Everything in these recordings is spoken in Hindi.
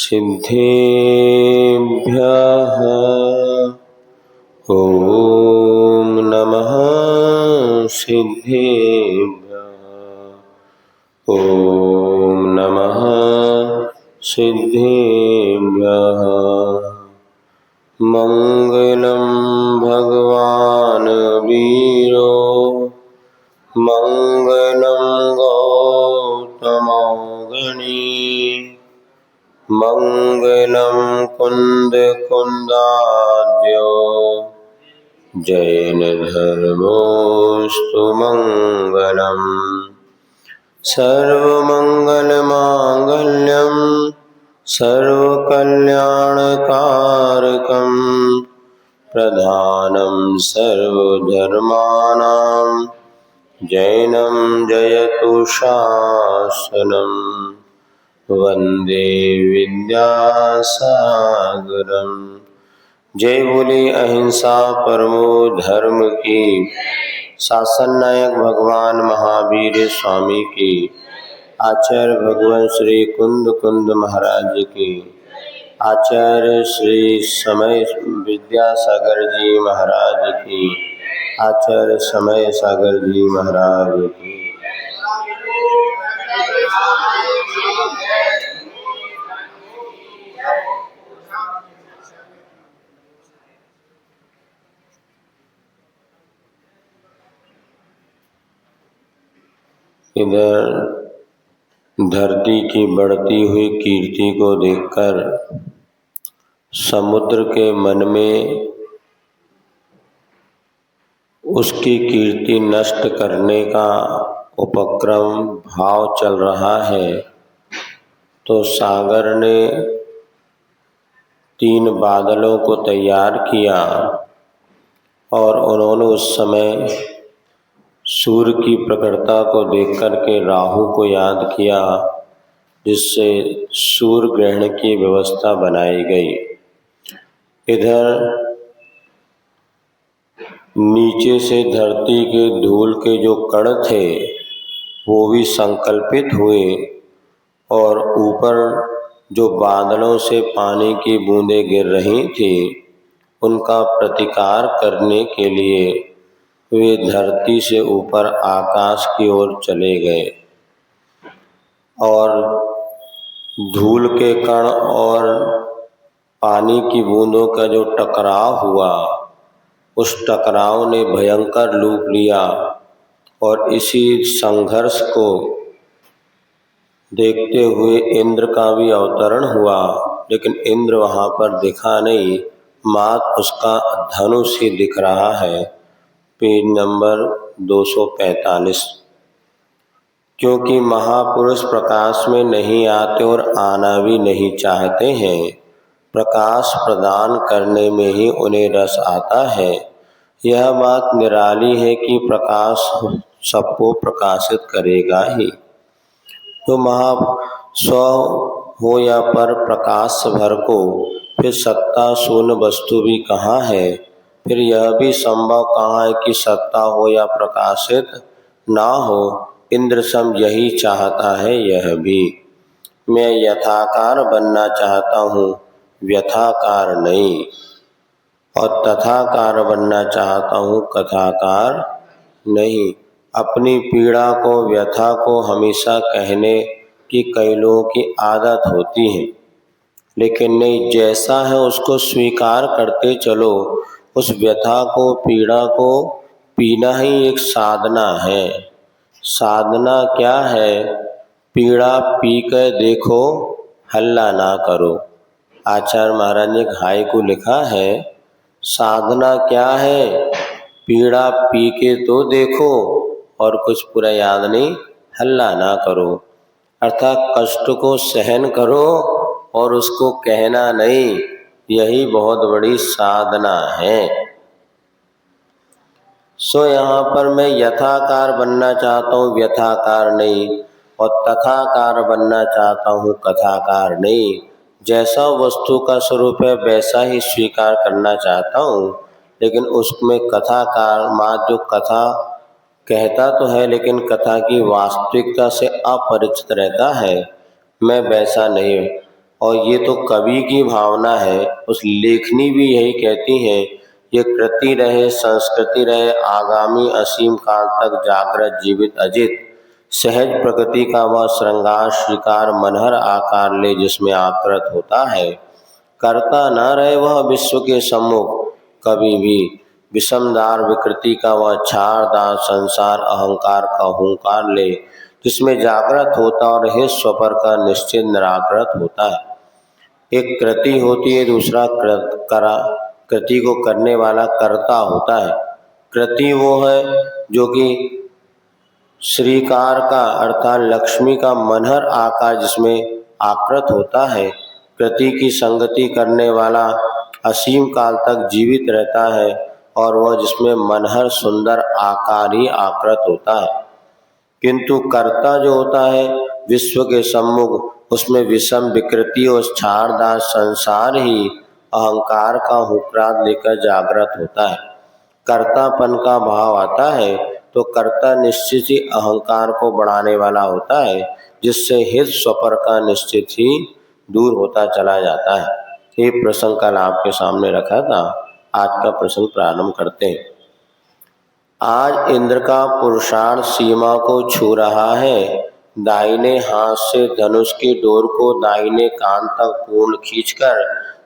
सिद्धेभ्यः ॐ नमः सिद्धेभ्यः ॐ नमः सिद्धेभ्यः। मंगलं भगवान् वीरो मंगलं गौतमोऽग्नि मंगलं कुन्दकुन्दाद्यो जैनधर्मोऽस्तु मंगलम्। सर्वमंगलमांगल्यं सर्वकल्याणकारकं प्रधानं सर्वधर्माणां जैनं जयतु शासनम्। वंदे विद्यासागरम्। जय बोले अहिंसा परमो धर्म की। शासन नायक भगवान महावीर स्वामी की। आचार्य भगवान श्री कुंद कुंद महाराज की। आचार्य श्री समय विद्यासागर जी महाराज की। आचार्य समय सागर जी महाराज की। इधर धरती की बढ़ती हुई कीर्ति को देखकर समुद्र के मन में उसकी कीर्ति नष्ट करने का उपक्रम भाव चल रहा है, तो सागर ने 3 बादलों को तैयार किया और उन्होंने उस समय सूर्य की प्रखरता को देख करके राहु को याद किया, जिससे सूर्य ग्रहण की व्यवस्था बनाई गई। इधर नीचे से धरती के धूल के जो कण थे वो भी संकल्पित हुए और ऊपर जो बादलों से पानी की बूंदें गिर रही थी उनका प्रतिकार करने के लिए वे धरती से ऊपर आकाश की ओर चले गए और धूल के कण और पानी की बूंदों का जो टकराव हुआ, उस टकराव ने भयंकर रूप लिया और इसी संघर्ष को देखते हुए इंद्र का भी अवतरण हुआ, लेकिन इंद्र वहाँ पर दिखा नहीं, मात्र उसका धनुष ही दिख रहा है। Page number 245। क्योंकि महापुरुष प्रकाश में नहीं आते और आना भी नहीं चाहते हैं, प्रकाश प्रदान करने में ही उन्हें रस आता है। यह बात निराली है कि प्रकाश सबको प्रकाशित करेगा ही। तो स्व हो या पर प्रकाश भर को फिर सत्ता शून्य वस्तु भी कहाँ है। फिर यह भी संभव कहाँ है कि सत्ता हो या प्रकाशित ना हो। इंद्र सम यही चाहता है। यह भी मैं यथाकार बनना चाहता हूँ, व्यथाकार नहीं, और तथाकार बनना चाहता हूँ, कथाकार नहीं। अपनी पीड़ा को, व्यथा को हमेशा कहने की कई लोगों की आदत होती है, लेकिन नहीं, जैसा है उसको स्वीकार करते चलो। उस व्यथा को, पीड़ा को पीना ही एक साधना है। साधना क्या है? पीड़ा पी कर देखो, हल्ला ना करो। आचार्य महाराज ने घाई को लिखा है, साधना क्या है? पीड़ा पी के तो देखो और कुछ पूरा याद नहीं, हल्ला ना करो। अर्थात कष्ट को सहन करो और उसको कहना नहीं, यही बहुत बड़ी साधना है। सो यहाँ पर मैं यथाकार बनना चाहता हूँ, व्यथाकार नहीं, और तथाकार बनना चाहता हूँ, कथाकार नहीं। जैसा वस्तु का स्वरूप है वैसा ही स्वीकार करना चाहता हूँ, लेकिन उसमें कथाकार माँ जो कथा कहता तो है लेकिन कथा की वास्तविकता से अपरिचित रहता है। मैं वैसा नहीं। और ये तो कवि की भावना है, उस लेखनी भी यही कहती है, ये कृति रहे संस्कृति रहे आगामी असीम काल तक जागृत जीवित अजित, सहज प्रकृति का वह श्रृंगार श्रीकार मनहर आकार ले जिसमें आकृत होता है, करता न रहे वह विश्व के सम्मुख कभी भी, विषमदार विकृति का वह छारदार संसार अहंकार का हुंकार ले जिसमें जागृत होता और हे स्वपर का निश्चित निराकृत होता है। एक कृति होती है, दूसरा कृति को करने वाला कर्ता होता है। कृति वो है जो कि श्रीकार का अर्थात लक्ष्मी का मनहर आकार जिसमें आकृत होता है। कृति की संगति करने वाला असीम काल तक जीवित रहता है और वह जिसमें मनहर सुंदर आकार ही आकृत होता है। किंतु कर्ता जो होता है विश्व के सम्मुख, उसमें विषम विकृति और छारदार संसार ही अहंकार का हुक्राद लेकर जागृत होता है। कर्तापन का भाव आता है तो कर्ता निश्चित ही अहंकार को बढ़ाने वाला होता है, जिससे हित स्वपर का निश्चित ही दूर होता चला जाता है। ये प्रसंग कल आपके सामने रखा था, आज का प्रसंग प्रारंभ करते हैं। आज इंद्र का पुरुषार्थ सीमा को छू रहा है। दाहिने हाथ से धनुष की डोर को दाहिने कान तक पूर्ण खींचकर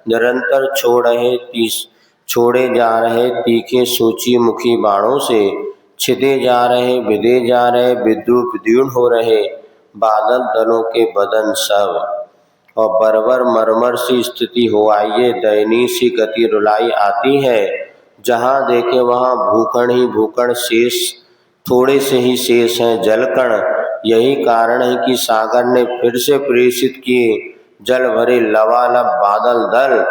निरंतर छोड़े जा रहे तीखे सूची मुखी बाणों से छिदे जा रहे, विदे जा रहे, विद्रुप विद्युण हो रहे बादल दलों के बदन सब, और बरबर मरमर सी स्थिति हो आई है, दयनीय सी गति रुलाई आती है। जहाँ देखे वहाँ भूकण ही भूकण, शेष थोड़े से ही शेष हैं जलकण। यही कारण है कि सागर ने फिर से प्रेषित किए जल भरे लबालब बादल दल,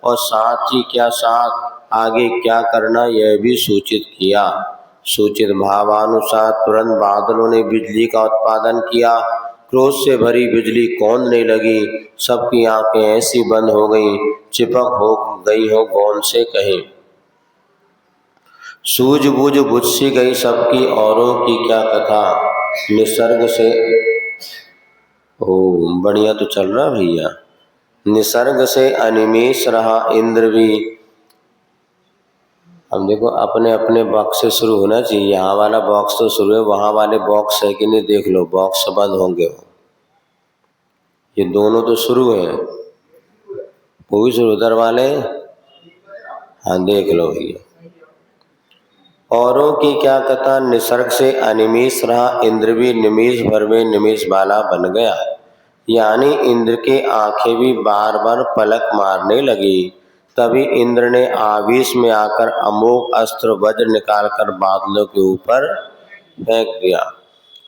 और साथ ही क्या साथ आगे क्या करना यह भी सूचित किया। सूचित भावानुसार तुरंत बादलों ने बिजली का उत्पादन किया। क्रोध से भरी बिजली कौंधने लगी, सबकी आंखें ऐसी बंद हो गई चिपक हो गई हो गौन से कहे। सूझबूझ बुझ सी गई सबकी, औरों की क्या कथा। निसर्ग से बढ़िया तो चल रहा भैया। निसर्ग से अनिमेष रहा इंद्र भी। अब देखो अपने अपने बॉक्स से शुरू होना चाहिए। यहाँ वाला बॉक्स तो शुरू है, वहाँ वाले बॉक्स है कि नहीं देख लो, बॉक्स बंद होंगे। ये दोनों तो शुरू हैं, वो भी शुरू उधर वाले, हाँ देख लो भैया। औरों की क्या कथा, निसर्ग से अनिमेष रहा इंद्र भी निमेष भर में निमेष वाला बन गया। यानी इंद्र के आंखें भी बार बार पलक मारने लगी। तभी इंद्र ने आवेश में आकर अमोघ अस्त्र वज्र निकालकर बादलों के ऊपर फेंक दिया।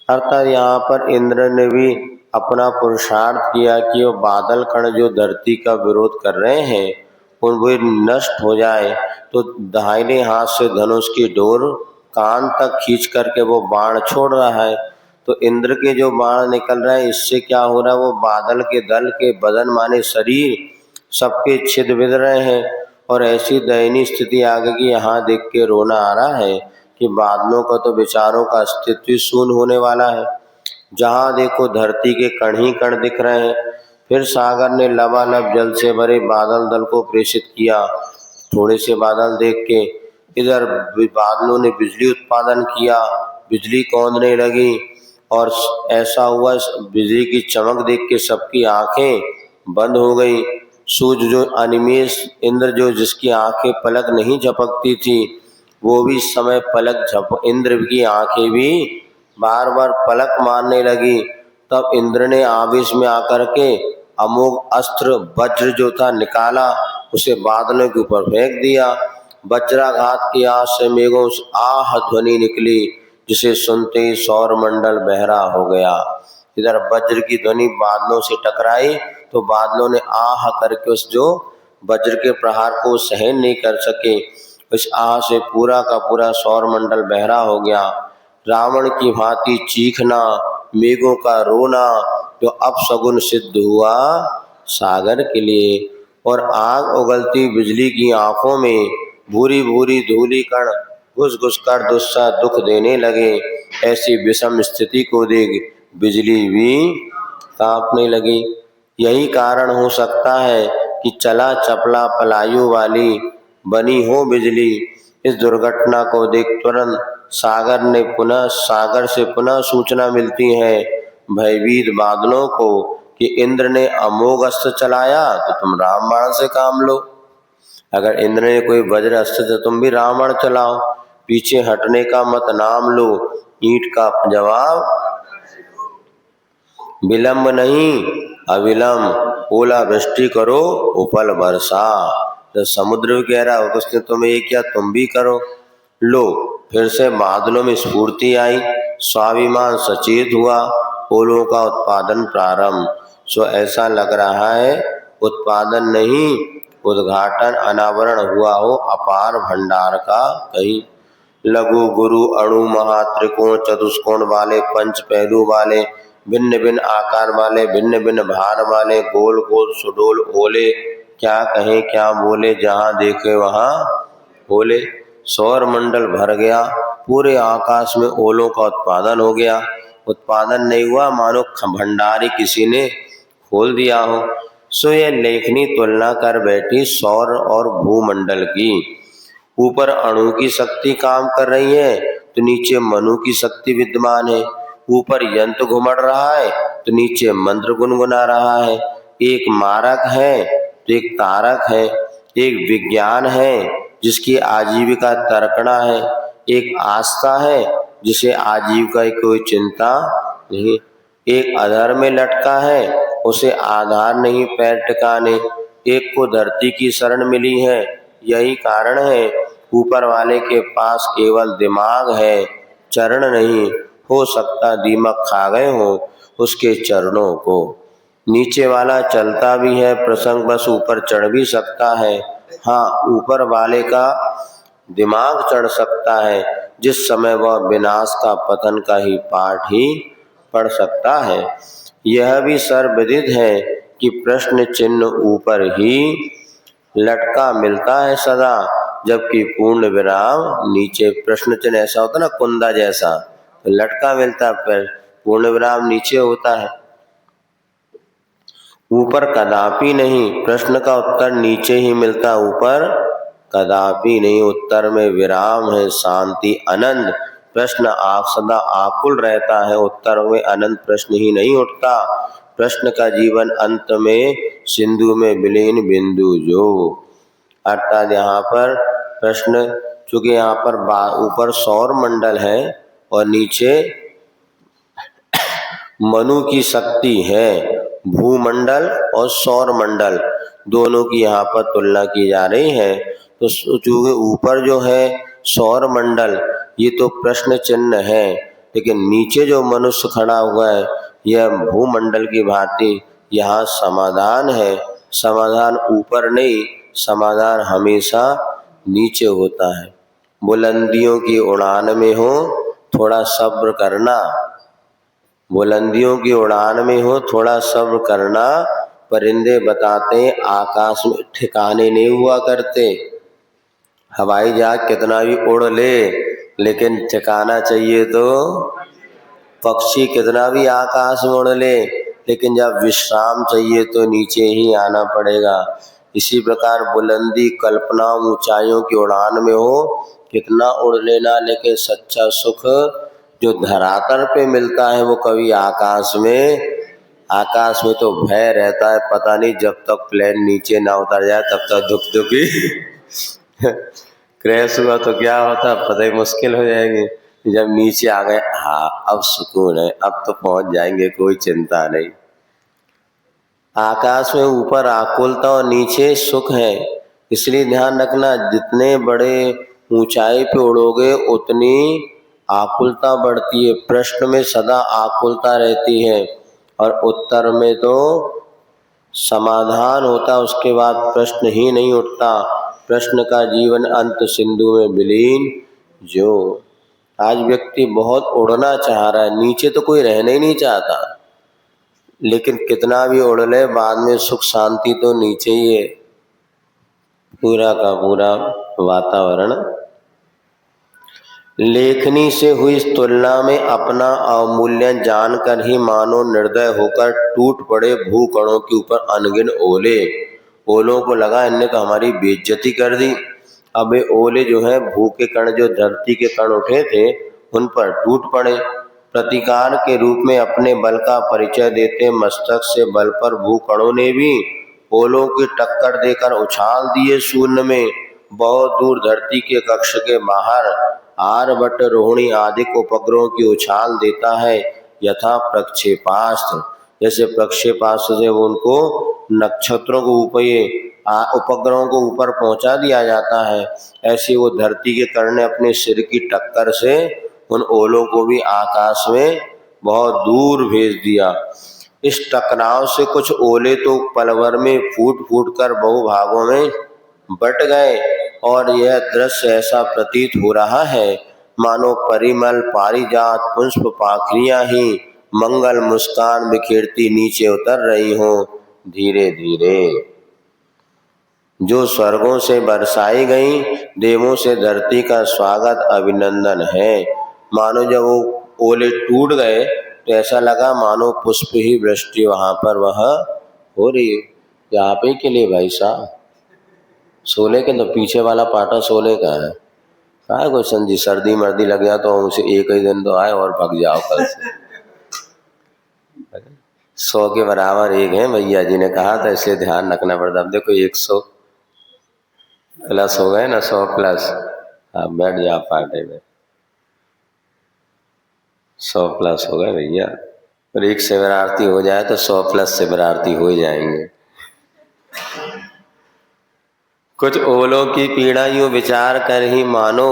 अर्थात यहाँ पर इंद्र ने भी अपना पुरुषार्थ किया कि वो बादल कण जो धरती का विरोध कर रहे हैं उन वे नष्ट हो जाए। तो दाहिने हाथ से धनुष की डोर कान तक खींच करके वो बाण छोड़ रहा है। तो इंद्र के जो बाण निकल रहा है इससे क्या हो रहा है, वो बादल के दल के बदन माने शरीर सबके छिद बिद रहे हैं। और ऐसी दयनीय स्थिति आ गई कि यहाँ देख के रोना आ रहा है कि बादलों का तो विचारों का अस्तित्व शून्य होने वाला है। जहाँ देखो धरती के कण ही कण दिख रहे हैं। फिर सागर ने लबालब जल से भरे बादल दल को प्रेषित किया। थोड़े से बादल देख के इधर बादलों ने बिजली उत्पादन किया, बिजली कौंधने लगी और ऐसा हुआ बिजली की चमक देख के सबकी आंखें बंद हो गई। सूर्य जो अनिमेष इंद्र जो जिसकी आंखें पलक नहीं झपकती थी वो भी इस समय इंद्र की आंखें भी बार बार पलक मारने लगी। तब इंद्र ने आवेश में आकर के अमोघ अस्त्र वज्र जो था निकाला, उसे बादलों के ऊपर फेंक दिया। वज्राघात की आग से मेघों से आह ध्वनि निकली, जिसे सुनते ही सौर मंडल बहरा हो गया। इधर वज्र की ध्वनि बादलों से टकराई तो बादलों ने आह करके उस जो वज्र के प्रहार को सहन नहीं कर सके, इस आह से पूरा का पूरा सौर मंडल बहरा हो गया। रावण की भांति चीखना, मेघों का रोना जो अपशगुन सिद्ध हुआ सागर के लिए। और आग उगलती बिजली की आंखों में भूरी भूरी धूली कण घुस घुस कर दुस्सा दुख देने लगे। ऐसी विषम स्थिति को देख बिजली भी कांपने लगी। यही कारण हो सकता है कि चला चपला पलायु वाली बनी हो बिजली। इस दुर्घटना को देख तुरंत सागर से पुनः सूचना मिलती है भयभीत बादलों को कि इंद्र ने अमोघ अस्त्र चलाया, तो तुम रामबाण से काम लो। अगर इंद्र ने कोई वज्र अस्त्र तो तुम भी रावण चलाओ, पीछे हटने का मत नाम लो। ईंट का जवाब विलंब नहीं अविलंब, ओला वृष्टि करो उपल वर्षा। तो समुद्र भी कह रहा हो उसने तुम्हें ये किया तुम भी करो। लो फिर से बादलों में स्फूर्ति आई, स्वाभिमान सचेत हुआ, ओलों का उत्पादन प्रारंभ। सो ऐसा लग रहा है उत्पादन नहीं उद्घाटन अनावरण हुआ हो अपार भंडार का। कहीं लघु गुरु अणु महात्रिकोण चतुष्कोण वाले, पंच पहलू वाले, भिन्न भिन्न आकार वाले, भिन्न भिन्न भार वाले, गोल गोल सुडोल ओले, क्या कहें क्या बोले, जहाँ देखे वहाँ ओले। सौर मंडल भर गया, पूरे आकाश में ओलों का उत्पादन हो गया। उत्पादन नहीं हुआ मानो भंडारी किसी ने खोल दिया हो। सो ये लेखनी तुलना कर बैठी सौर और भूमंडल की। ऊपर अणु की शक्ति काम कर रही है तो नीचे मनु की शक्ति विद्यमान है। ऊपर यंत्र घुमड़ रहा है तो नीचे मंत्र गुनगुना रहा है। एक मारक है तो एक तारक है, एक विज्ञान है जिसकी आजीविका तर्कना है, एक आस्था है जिसे आजीविका की कोई चिंता नहीं, एक अधर में लटका है उसे आधार नहीं पैर टिकाने, एक को धरती की शरण मिली है। यही कारण है ऊपर वाले के पास केवल दिमाग है, चरण नहीं। हो सकता दीमक खा गए हो उसके चरणों को। नीचे वाला चलता भी है, प्रसंग बस ऊपर चढ़ भी सकता है। हाँ, ऊपर वाले का दिमाग चढ़ सकता है जिस समय वह विनाश का पतन का ही पाठ ही पढ़ सकता है। यह भी सर्वविदित है कि प्रश्न चिन्ह ऊपर ही लटका मिलता है सदा, जबकि पूर्ण विराम नीचे। प्रश्न चिन्ह ऐसा होता ना कुंदा जैसा, तो लटका मिलता है, पूर्ण विराम नीचे होता है। ऊपर कदापि नहीं, प्रश्न का उत्तर नीचे ही मिलता, ऊपर कदापि नहीं। उत्तर में विराम है, शांति अनंत। प्रश्न सदा आकुल रहता है, उत्तर में अनंत प्रश्न ही नहीं उठता। प्रश्न का जीवन अंत में सिंधु में विलीन बिंदु जो। अर्थात यहाँ पर प्रश्न, चूंकि यहाँ पर ऊपर सौर मंडल है और नीचे मनु की शक्ति है, भूमंडल और सौर मंडल दोनों की यहाँ पर तुलना की जा रही है। तो चूंकि ऊपर जो है सौर मंडल ये तो प्रश्न चिन्ह है, लेकिन नीचे जो मनुष्य खड़ा हुआ है यह भूमंडल की भांति यहाँ समाधान है। समाधान ऊपर नहीं, समाधान हमेशा नीचे होता है। बुलंदियों की उड़ान में हो थोड़ा सब्र करना, बुलंदियों की उड़ान में हो थोड़ा सब्र करना। परिंदे बताते आकाश में ठिकाने नहीं हुआ करते। हवाई जहाज कितना भी उड़ ले लेकिन ठिकाना चाहिए तो, पक्षी कितना भी आकाश में उड़ ले लेकिन जब विश्राम चाहिए तो नीचे ही आना पड़ेगा। इसी प्रकार बुलंदी कल्पना ऊंचाइयों की उड़ान में हो कितना उड़ लेना, लेकिन सच्चा सुख जो धरातल पे मिलता है वो कभी आकाश में तो भय रहता है, पता नहीं जब तक प्लेन नीचे ना उतर जाए तब तक दुख दुखी क्रैश हुआ तो क्या होता पता ही मुश्किल हो जाएगी। जब नीचे आ गए, हाँ अब सुकून है, अब तो पहुंच जाएंगे, कोई चिंता नहीं। आकाश में ऊपर आकुलता और नीचे सुख है, इसलिए ध्यान रखना जितने बड़े ऊंचाई पे उड़ोगे उतनी आकुलता बढ़ती है। प्रश्न में सदा आकुलता रहती है और उत्तर में तो समाधान होता, उसके बाद प्रश्न ही नहीं उठता। प्रश्न का जीवन अंत सिंधु में विलीन जो। आज व्यक्ति बहुत उड़ना चाह रहा है, नीचे तो कोई रहना ही नहीं चाहता, लेकिन कितना भी उड़ ले बाद में सुख शांति तो नीचे ही है। पूरा का पूरा वातावरण लेखनी से हुई इस तुलना में अपना अवमूल्यन जानकर ही मानो निर्दय होकर टूट पड़े भूकणों के ऊपर अनगिन ओले। ओलों को लगा इनने तो हमारी बेइज्जती कर दी। अब ये ओले जो है भू के कण, जो धरती के कण उठे थे, उन पर टूट पड़े। प्रतिकार के रूप में अपने बल का परिचय देते मस्तक से बल पर भूकणों ने भी ओलों की टक्कर देकर उछाल दिए शून्य में। बहुत दूर धरती के कक्ष के बाहर आर्यभट्ट रोहिणी आदि उपग्रहों की उछाल देता है यथा प्रक्षेपास्त्र। जैसे प्रक्षेपास्त्र से उनको नक्षत्रों को ऊपर उपग्रहों को ऊपर पहुंचा दिया जाता है, ऐसे वो धरती के कण ने अपने सिर की टक्कर से उन ओलों को भी आकाश में बहुत दूर भेज दिया। इस टकराव से कुछ ओले तो पलभर में फूट फूट कर बहु भागों में बट गए और यह दृश्य ऐसा प्रतीत हो रहा है मानो परिमल पारिजात पुष्प पाखरियां ही मंगल मुस्कान बिखेरती नीचे उतर रही हों धीरे धीरे। जो स्वर्गों से बरसाई गई देवों से धरती का स्वागत अभिनंदन है। मानो जब वो ओले टूट गए तो ऐसा लगा मानो पुष्प ही वृष्टि वहां पर वह हो रही है। यहाँ पे के लिए भाई साहब सोले के तो पीछे वाला पाटा सोले का है। कहा कोई संजी सर्दी मर्दी लग गया तो उसे एक ही दिन तो आए और भग जाओ कल से। 100 के बराबर एक है भैया जी ने कहा था, इसलिए ध्यान रखना पड़ता। अब देखो 100 प्लस हो गए ना, 100 प्लस। आप बैठ जाओ पाटे में, 100 प्लस हो गए भैया। और एक शिवरार्थी हो जाए तो 100 प्लस शिवरार्थी हो जाएंगे। कुछ ओलों की पीड़ा यूं विचार कर ही मानो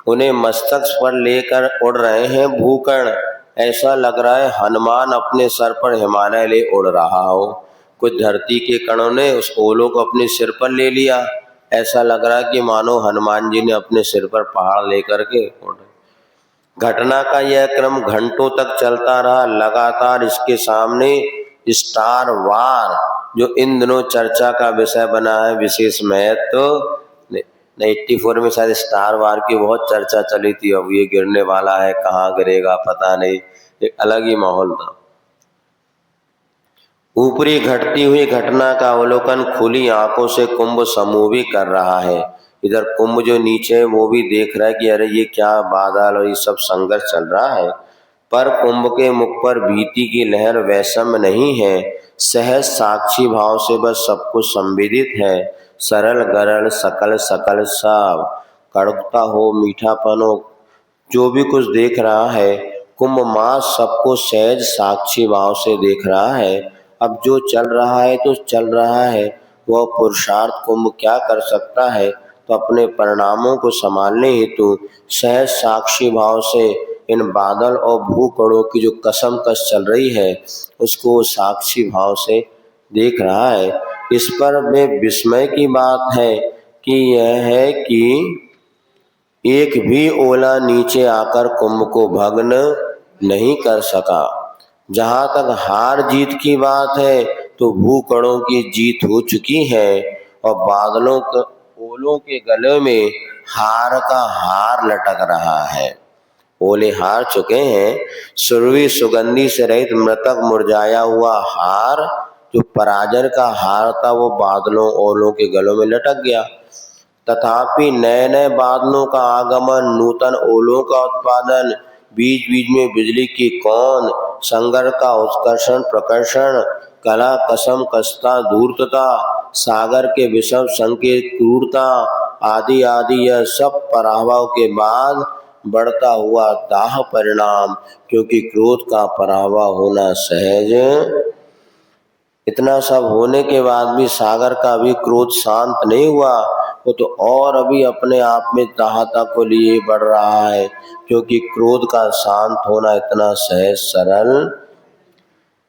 उन्हें मस्तक पर लेकर उड़ रहे हैं भूकण। ऐसा लग रहा है हनुमान अपने सर पर हिमालय ले उड़ रहा हो। कुछ धरती के कणों ने उस ओलों को अपने सिर पर ले लिया। ऐसा लग रहा है कि मानो हनुमान जी ने अपने सिर पर पहाड़ लेकर के उड़। घटना का यह क्रम घंटों तक चलता रहा। लगातार इसके सामने स्टार वार, जो इन दिनों चर्चा का विषय बना है, विशेष महत्व तो 84 में शायद स्टार वार की बहुत चर्चा चली थी। अब ये गिरने वाला है, कहाँ गिरेगा पता नहीं, एक अलग ही माहौल था। ऊपरी घटती हुई घटना का अवलोकन खुली आंखों से कुंभ समूह भी कर रहा है। इधर कुंभ जो नीचे है वो भी देख रहा है कि अरे ये क्या बादल और ये सब संघर्ष चल रहा है। पर कुंभ के मुख पर भीति की लहर वैषम्य नहीं है, सहज साक्षी भाव से बस सब कुछ संवेदित है। सरल गरल सकल सकल सब, कड़कता हो मीठापन हो, जो भी कुछ देख रहा है कुंभ मास सबको सहज साक्षी भाव से देख रहा है। अब जो चल रहा है तो चल रहा है, वह पुरुषार्थ कुंभ क्या कर सकता है, तो अपने परिणामों को संभालने हेतु सहज साक्षी भाव से इन बादल और भूकणों की जो कसमकस चल रही है उसको साक्षी भाव से देख रहा है। इस पर वे विस्मय की बात है कि यह है कि एक भी ओला नीचे आकर कुंभ को भग्न नहीं कर सका। जहां तक हार जीत की बात है तो भूकणों की जीत हो चुकी है और बादलों के ओलों के गले में हार का हार लटक रहा है। ओले हार चुके हैं। सुरभि सुगंधी से रहित मृतक मुरझाया हुआ हार, जो पराजय का हार था, वो बादलों ओलों के गलों में लटक गया। तथापि नए नए बादलों का आगमन, नूतन ओलों का उत्पादन, बीच बीच में बिजली की कौन, संघर्ष का उत्कर्षण प्रकर्षण, कला कसम कसता धूर्तता, सागर के विषम संकेत क्रूरता आदि आदि, यह सब पराभव के बाद बढ़ता हुआ दाह परिणाम, क्योंकि क्रोध का पराभव होना सहज। इतना सब होने के बाद भी सागर का भी क्रोध शांत नहीं हुआ, वो तो और अभी अपने आप में दाहता को लिए बढ़ रहा है, क्योंकि क्रोध का शांत होना इतना सहज सरल।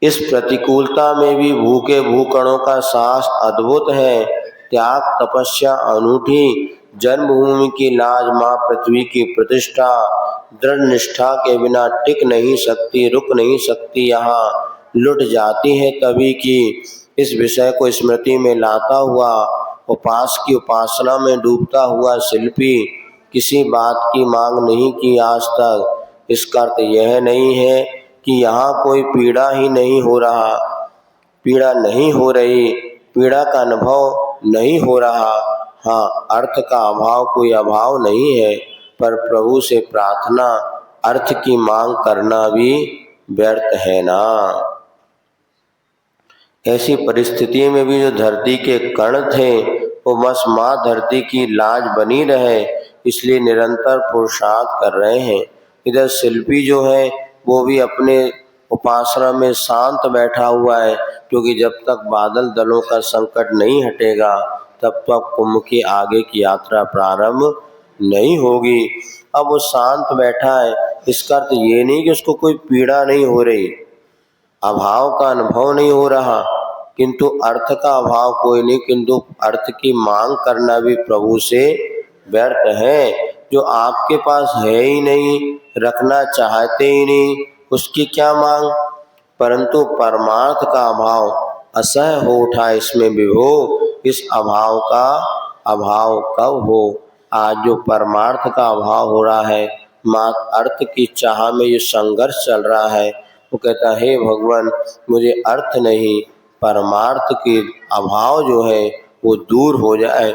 इस प्रतिकूलता में भी भूखे भूकणों का साहस अद्भुत है। त्याग तपस्या अनूठी, जन्मभूमि की लाज माँ पृथ्वी की प्रतिष्ठा, दृढ़ निष्ठा के बिना टिक नहीं सकती, रुक नहीं सकती, यहाँ लुट जाती है तभी की। इस विषय को स्मृति में लाता हुआ उपास की उपासना में डूबता हुआ शिल्पी किसी बात की मांग नहीं की आज तक, इसका अर्थ यह नहीं है कि यहाँ कोई पीड़ा ही नहीं हो रहा, पीड़ा नहीं हो रही, पीड़ा का अनुभव नहीं हो रहा। हाँ, अर्थ का अभाव कोई अभाव नहीं है, पर प्रभु से प्रार्थना अर्थ की मांग करना भी व्यर्थ है ना। ऐसी परिस्थिति में भी जो धरती के कण थे वो बस माँ धरती की लाज बनी रहे, इसलिए निरंतर पुरुषार्थ कर रहे हैं। इधर शिल्पी जो है वो भी अपने उपासना में शांत बैठा हुआ है, क्योंकि जब तक बादल दलों का संकट नहीं हटेगा तब तक कुंभ की आगे की यात्रा प्रारंभ नहीं होगी। अब वो शांत बैठा है, इसका अर्थ ये नहीं कि उसको कोई पीड़ा नहीं हो रही, अभाव का अनुभव नहीं हो रहा, किंतु अर्थ का अभाव कोई नहीं, किंतु अर्थ की मांग करना भी प्रभु से व्यर्थ है। जो आपके पास है ही नहीं, रखना चाहते ही नहीं, उसकी क्या मांग। परंतु परमार्थ का अभाव असह्य हो उठा इसमें विभो, इस अभाव का अभाव कब हो। आज जो परमार्थ का अभाव हो रहा है, मात्र अर्थ की चाह में ये संघर्ष चल रहा है, वो कहता है हे भगवान मुझे अर्थ नहीं, परमार्थ के अभाव जो है वो दूर हो जाए।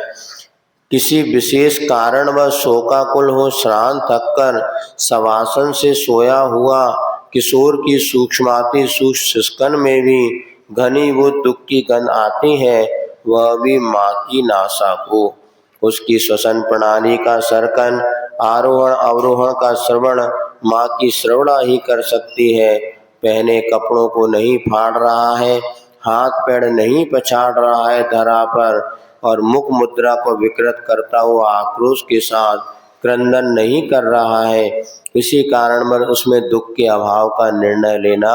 किसी विशेष कारण व शोकाकुल हो, श्रांत थककर शवासन से सोया हुआ किशोर की सूक्ष्माति सूक्ष्म सिस्कन में भी घनी वो दुख की गंध आती है, वह भी माँ की नासा को। उसकी श्वसन प्रणाली का सरकन, आरोहण अवरोहण का श्रवण माँ की श्रवणा ही कर सकती है। पहने कपड़ों को नहीं फाड़ रहा है, हाथ पैर नहीं पछाड़ रहा है धरा पर, और मुख मुद्रा को विकृत करता हुआ आक्रोश के साथ क्रंदन नहीं कर रहा है। इसी कारण पर उसमें दुख के अभाव का निर्णय लेना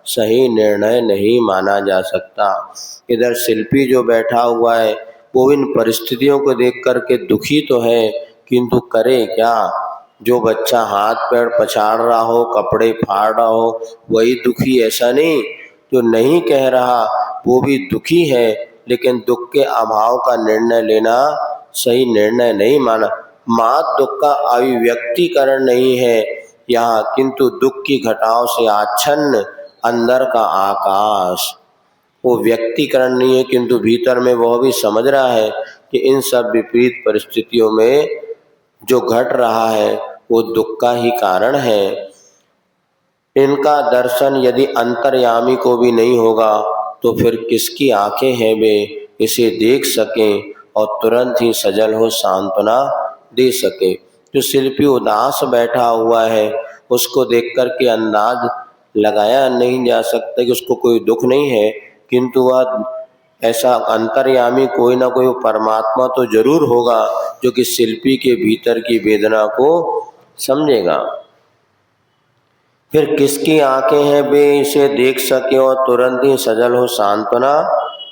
सही निर्णय नहीं माना जा सकता। इधर शिल्पी जो बैठा हुआ है वो इन परिस्थितियों को देख करके दुखी तो है, किंतु करे क्या। जो बच्चा हाथ पैर पछाड़ रहा हो, कपड़े फाड़ रहा हो, वही दुखी, ऐसा नहीं। जो नहीं कह रहा वो भी दुखी है, लेकिन दुख के अभाव का निर्णय लेना सही निर्णय नहीं माना। मात दुख का अभिव्यक्तिकरण नहीं है यहाँ, किंतु दुख की घटाओं से आच्छन्न अंदर का आकाश। वो व्यक्तिकरण नहीं है, किंतु भीतर में वह भी समझ रहा है कि इन सब विपरीत परिस्थितियों में जो घट रहा है वो दुख का ही कारण है। इनका दर्शन यदि अंतर्यामी को भी नहीं होगा तो फिर किसकी आंखें हैं वे इसे देख सकें और तुरंत ही सजल हो सांत्वना दे सके। जो शिल्पी उदास बैठा हुआ है उसको देख कर के अंदाज लगाया नहीं जा सकता कि उसको कोई दुख नहीं है, किंतु वह ऐसा अंतर्यामी कोई ना कोई परमात्मा तो जरूर होगा जो कि शिल्पी के भीतर की वेदना को समझेगा। फिर किसकी आंखें हैं वे इसे देख सके और तुरंत ही सजल हो सांत्वना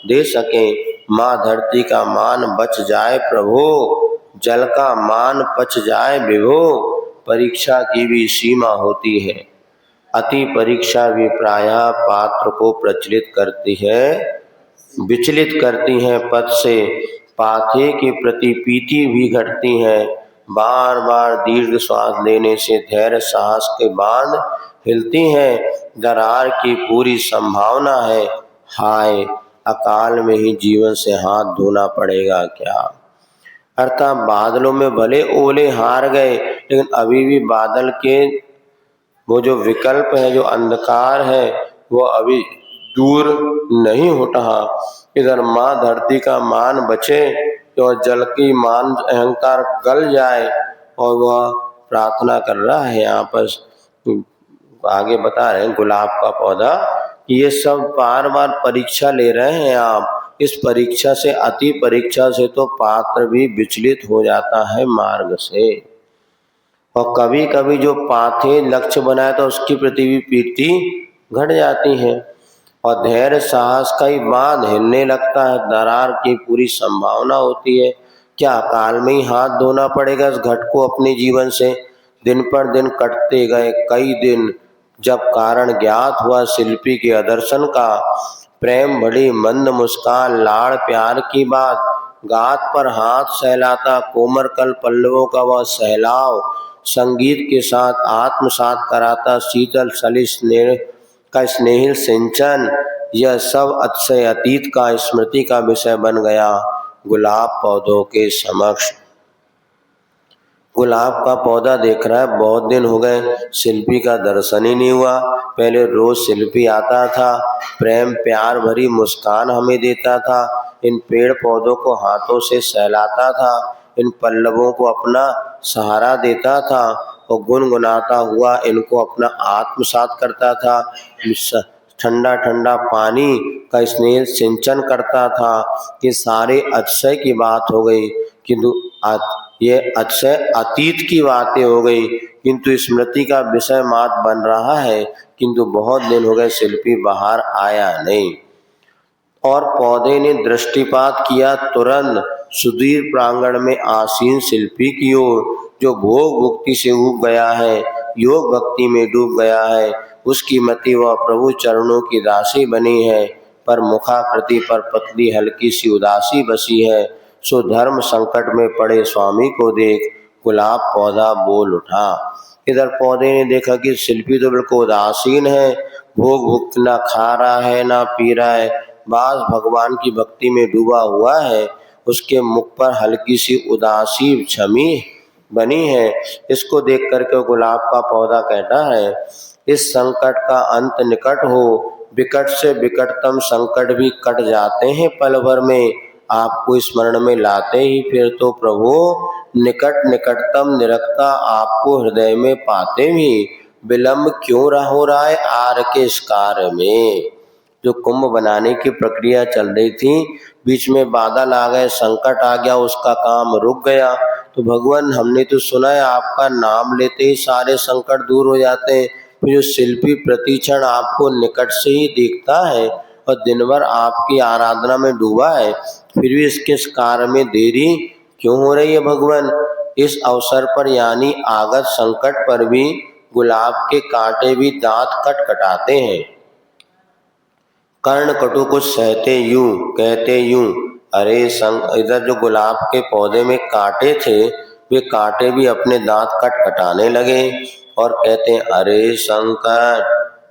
दे सके। माँ धरती का मान बच जाए प्रभु, जल का मान पच जाए विभो। परीक्षा की भी सीमा होती है, अति परीक्षा भी प्रायः पात्र को प्रचलित करती है, विचलित करती हैं पद से। पाथे के प्रति पीति भी घटती है। बार बार दीर्घ श्वास लेने से धैर्य साहस के बांध हिलती हैं। दरार की पूरी संभावना है। हाय, अकाल में ही जीवन से हाथ धोना पड़ेगा क्या। अर्थात बादलों में भले ओले हार गए, लेकिन अभी भी बादल के वो जो विकल्प है, जो अंधकार है, वो अभी दूर नहीं उठा। इधर माँ धरती का मान बचे तो जल की मान अहंकार गल जाए, और वह प्रार्थना कर रहा है। यहाँ पर आगे बता रहे हैं गुलाब का पौधा, ये सब बार बार परीक्षा ले रहे हैं आप। इस परीक्षा से, अति परीक्षा से तो पात्र भी विचलित हो जाता है मार्ग से, और कभी कभी जो पाथे लक्ष्य बनाए तो उसकी प्रति भी प्रीति घट जाती है, और धैर्य साहस का ही बांध हिलने लगता है। दरार की पूरी संभावना होती है। क्या अकाल में ही हाथ धोना पड़ेगा इस घट को अपने जीवन से। दिन पर दिन कटते गए कई दिन, जब कारण ज्ञात हुआ शिल्पी के आदर्शन का, प्रेम भली मंद मुस्कान लाड़ प्यार की बात गात पर हाथ सहलाता कोमर कल पल्लवों का वह सहलाव, संगीत के साथ आत्मसात कराता शीतल सलिल स्नेह का स्नेहिल सिंचन, यह सब अतिशय अतीत का स्मृति का विषय बन गया गुलाब पौधों के समक्ष। गुलाब का पौधा देख रहा है, बहुत दिन हो गए शिल्पी का दर्शन ही नहीं हुआ। पहले रोज शिल्पी आता था, प्रेम प्यार भरी मुस्कान हमें देता था, इन पेड़ पौधों को हाथों से सहलाता था, इन पल्लवों को अपना सहारा देता था और गुनगुनाता हुआ इनको अपना आत्मसात करता था। ठंडा ठंडा पानी का स्नेह सिंचन करता था। ये सारे अतिशय की बात हो गई, किंतु ये अतिशय अतीत की बातें हो गई, किंतु स्मृति का विषय मात बन रहा है। किंतु बहुत दिन हो गए शिल्पी बाहर आया नहीं और पौधे ने दृष्टिपात किया तुरंत सुदूर प्रांगण में आसीन शिल्पी की ओर, जो भोग भुक्ति से उब गया है, योग भक्ति में डूब गया है। उसकी मति वह प्रभु चरणों की दासी बनी है, पर मुखाकृति पर पतली हल्की सी उदासी बसी है। सो धर्म संकट में पड़े स्वामी को देख गुलाब पौधा बोल उठा। इधर पौधे ने देखा कि शिल्पी तो बिल्कुल उदासीन है, भोग भुक्त ना खा रहा है ना पी रहा है, बास भगवान की भक्ति में डूबा हुआ है। उसके मुख पर हल्की सी उदासी छमी बनी है। इसको देख करके गुलाब का पौधा कहता है, इस संकट का अंत निकट हो, विकट से विकटतम संकट भी कट जाते हैं पल भर में, आपको स्मरण में लाते ही फिर तो प्रभु निकट निकटतम निरखता आपको हृदय में पाते भी विलंब क्यों हो रहा है आर के इस कार्य में। जो कुंभ बनाने की प्रक्रिया चल रही थी, बीच में बादल आ गए, संकट आ गया, उसका काम रुक गया। तो भगवान हमने तो सुना है आपका नाम लेते ही सारे संकट दूर हो जाते हैं। फिर जो शिल्पी प्रतिक्षण आपको निकट से ही देखता है और दिन भर आपकी आराधना में डूबा है, फिर भी इसके कार्य में देरी क्यों हो रही है भगवान। इस अवसर पर यानी आगत संकट पर भी गुलाब के कांटे भी दांत कटकटाते हैं। कर्ण कटु कुछ सहते यूं कहते यूं, अरे इधर जो गुलाब के पौधे में कांटे थे, वे कांटे भी अपने दांत कटकटाने लगे और कहते हैं, अरे शंकर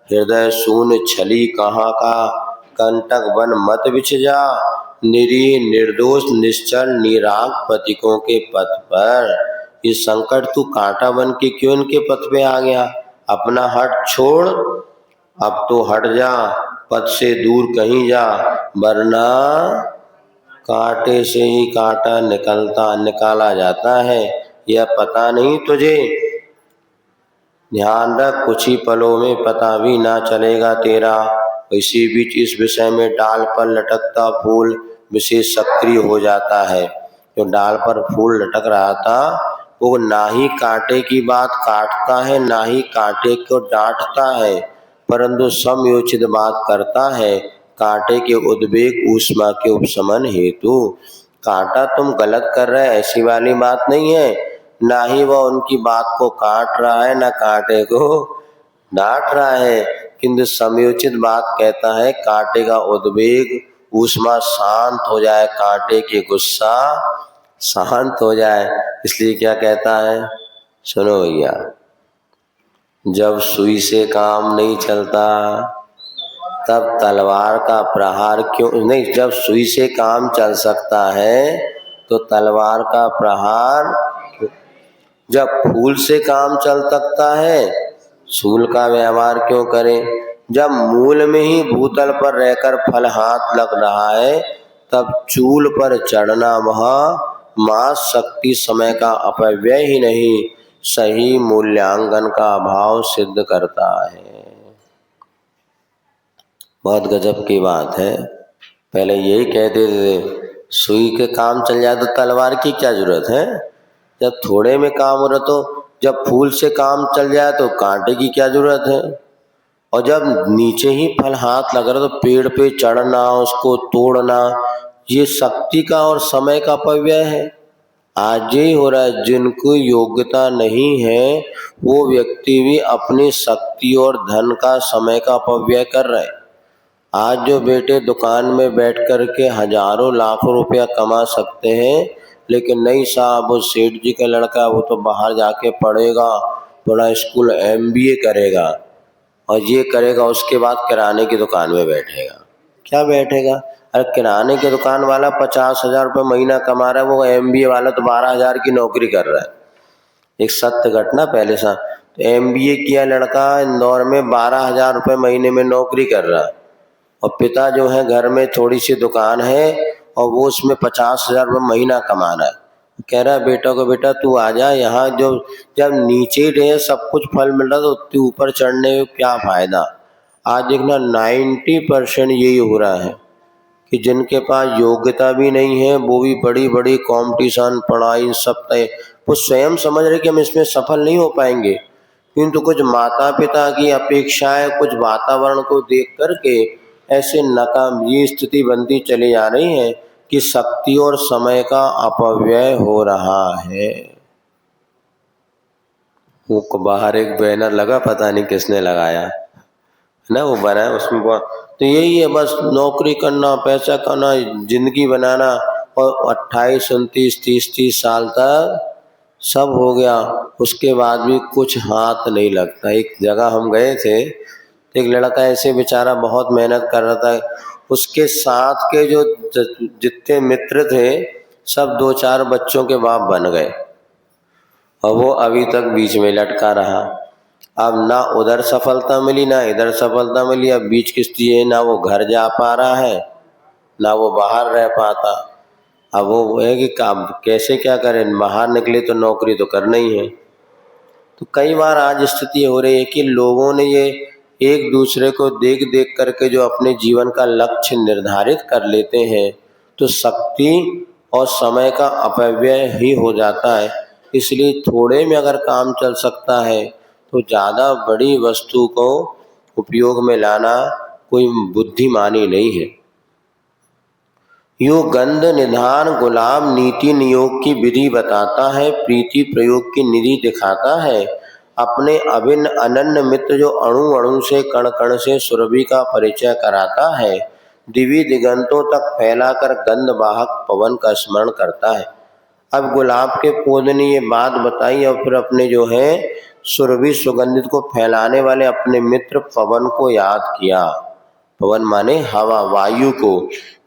हृदय शून्य छली कहाँ का, कंटक वन मत बिछ जा, निरीह निर्दोष निश्चल निराग पथिकों के पथ पर। ये संकट तू कांटा बन के क्यों इनके पथ पे आ गया। अपना हट छोड़, अब तो हट जा, पथ से दूर कहीं जा, वरना कांटे से ही कांटा निकाला जाता है, यह पता नहीं तुझे। ध्यान रख, कुछ ही पलों में पता भी ना चलेगा तेरा। इसी बीच इस विषय में डाल पर लटकता फूल विशेष सक्रिय हो जाता है। जो डाल पर फूल लटक रहा था, वो ना ही कांटे की बात काटता है ना ही कांटे को डांटता है, परंतु समयोचित बात करता है, कांटे के उद्वेग ऊष्मा के उपशमन हेतु। कांटा तुम गलत कर रहे ऐसी वाली बात नहीं है, ना ही वह उनकी बात को काट रहा है ना कांटे को डांट रहा है, किंतु समयोचित बात कहता है, कांटे का उद्वेग ऊष्मा शांत हो जाए, कांटे के गुस्सा शांत हो जाए। इसलिए क्या कहता है, सुनो भैया, जब सुई से काम नहीं चलता तब तलवार का प्रहार क्यों नहीं, जब सुई से काम चल सकता है तो तलवार का प्रहार, जब फूल से काम चल सकता है सूल का व्यवहार क्यों करें। जब मूल में ही भूतल पर रहकर फल हाथ लग रहा है, तब चूल पर चढ़ना वह मास शक्ति समय का अपव्यय ही नहीं, सही मूल्यांकन का अभाव सिद्ध करता है। बहुत गजब की बात है। पहले यही कहते थे सुई के काम चल जाए तो तलवार की क्या जरूरत है, जब थोड़े में काम हो रहा तो, जब फूल से काम चल जाए तो कांटे की क्या जरूरत है, और जब नीचे ही फल हाथ लग रहा तो पेड़ पे चढ़ना उसको तोड़ना, ये शक्ति का और समय का अपव्यय है। आज यही हो रहा है, जिनको योग्यता नहीं है वो व्यक्ति भी अपनी शक्ति और धन का समय का अपव्यय कर रहे हैं। आज जो बेटे दुकान में बैठ कर के हजारों लाखों रुपया कमा सकते हैं, लेकिन नहीं साहब, वो सेठ जी का लड़का वो तो बाहर जाके पढ़ेगा, बड़ा स्कूल MBA करेगा और ये करेगा, उसके बाद किराने की दुकान में बैठेगा। क्या बैठेगा? अरे किराने की दुकान वाला 50,000 रुपये महीना कमा रहा है, वो MBA वाला तो 12,000 की नौकरी कर रहा है। एक सत्य घटना पहले साल, तो MBA किया लड़का इंदौर में 12,000 रुपये महीने में नौकरी कर रहा है, और पिता जो है घर में थोड़ी सी दुकान है और वो उसमें 50,000 रुपये महीना कमा रहा है। कह रहा है बेटा को, बेटा तू आ जा यहाँ, जो जब नीचे रहे सब कुछ फल मिल रहा तो उतनी ऊपर चढ़ने में क्या फायदा। आज देखना 90% यही हो रहा है कि जिनके पास योग्यता भी नहीं है वो भी बड़ी बड़ी कंपटीशन, पढ़ाई सब तय, वो स्वयं समझ रहे कि हम इसमें सफल नहीं हो पाएंगे, किंतु कुछ माता पिता की अपेक्षाएं, कुछ वातावरण को देख करके ऐसे नाकाम ये स्थिति बनती चली जा रही है कि शक्ति और समय का अपव्यय हो रहा है। वो बाहर एक बैनर लगा, पता नहीं किसने लगाया ना, वो बना है उसमें तो यही है, बस नौकरी करना, पैसा करना, जिंदगी बनाना, और 28, 29, 30 साल तक सब हो गया, उसके बाद भी कुछ हाथ नहीं लगता। एक जगह हम गए थे, एक लड़का ऐसे बेचारा बहुत मेहनत कर रहा था, उसके साथ के जो जितने मित्र थे सब 2-4 बच्चों के बाप बन गए और वो अभी तक बीच में लटका रहा। अब ना उधर सफलता मिली ना इधर सफलता मिली, अब बीच की स्थिति है, ना वो घर जा पा रहा है ना वो बाहर रह पाता। अब वो है कि काम कैसे क्या करें, बाहर निकले तो नौकरी तो करना ही है। तो कई बार आज स्थिति हो रही है कि लोगों ने ये एक दूसरे को देख देख करके जो अपने जीवन का लक्ष्य निर्धारित कर लेते हैं, तो शक्ति और समय का अपव्यय ही हो जाता है। इसलिए थोड़े में अगर काम चल सकता है तो ज़्यादा बड़ी वस्तु को उपयोग में लाना कोई बुद्धिमानी नहीं है। यो गंध निधान गुलाब नीति नियोग की विधि बताता है, प्रीति प्रयोग की निधि दिखाता है। अपने अभिन्न अनन्य मित्र जो अणु अणु से कण कण से सुरभि का परिचय कराता है, दिव्य दिगंतों तक फैलाकर गंध वाहक पवन का स्मरण करता है। अब गुलाब के पौधे ने ये बात बताई और फिर अपने जो है सुरभि सुगंधित को फैलाने वाले अपने मित्र पवन को याद किया। पवन माने हवा, वायु को।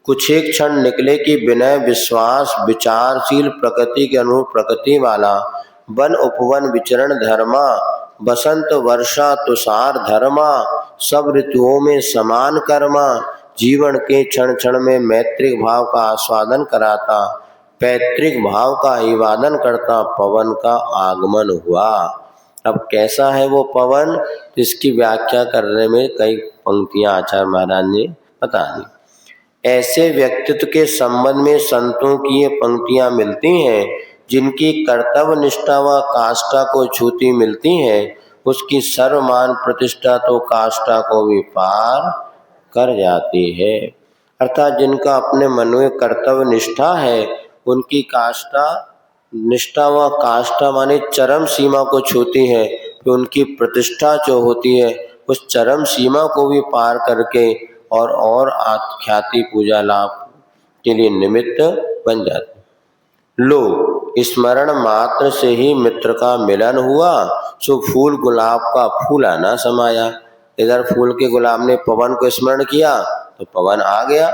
कुछ एक क्षण निकले कि विनय विश्वास विचारशील प्रकृति के अनुरूप प्रकृति वाला, वन उपवन विचरण धर्मा, बसंत वर्षा तुषार धर्मा, सब ऋतुओं में समान कर्मा, जीवन के क्षण क्षण में मैत्रिक भाव का आस्वादन कराता, पैतृक भाव का अभिवादन करता पवन का आगमन हुआ। अब कैसा है वो पवन, इसकी व्याख्या करने में कई पंक्तियां आचार्य महाराज ने बता दी। ऐसे व्यक्तित्व के संबंध में संतों की ये पंक्तियां मिलती हैं जिनकी कर्तव्य निष्ठा व काष्ठा को छूती मिलती हैं, उसकी सर्वमान प्रतिष्ठा तो काष्ठा को भी पार कर जाती है। अर्थात जिनका अपने मन में कर्तव्य निष्ठा है, उनकी काष्ठा निष्ठा व काष्ठा माने चरम सीमा को छूती है, तो उनकी प्रतिष्ठा जो होती है उस चरम सीमा को भी पार करके और ख्याति पूजा लाभ के लिए निमित्त बन जाती। लो स्मरण मात्र से ही मित्र का मिलन हुआ, सो फूल गुलाब का फूला ना समाया। इधर फूल के गुलाब ने पवन को स्मरण किया तो पवन आ गया,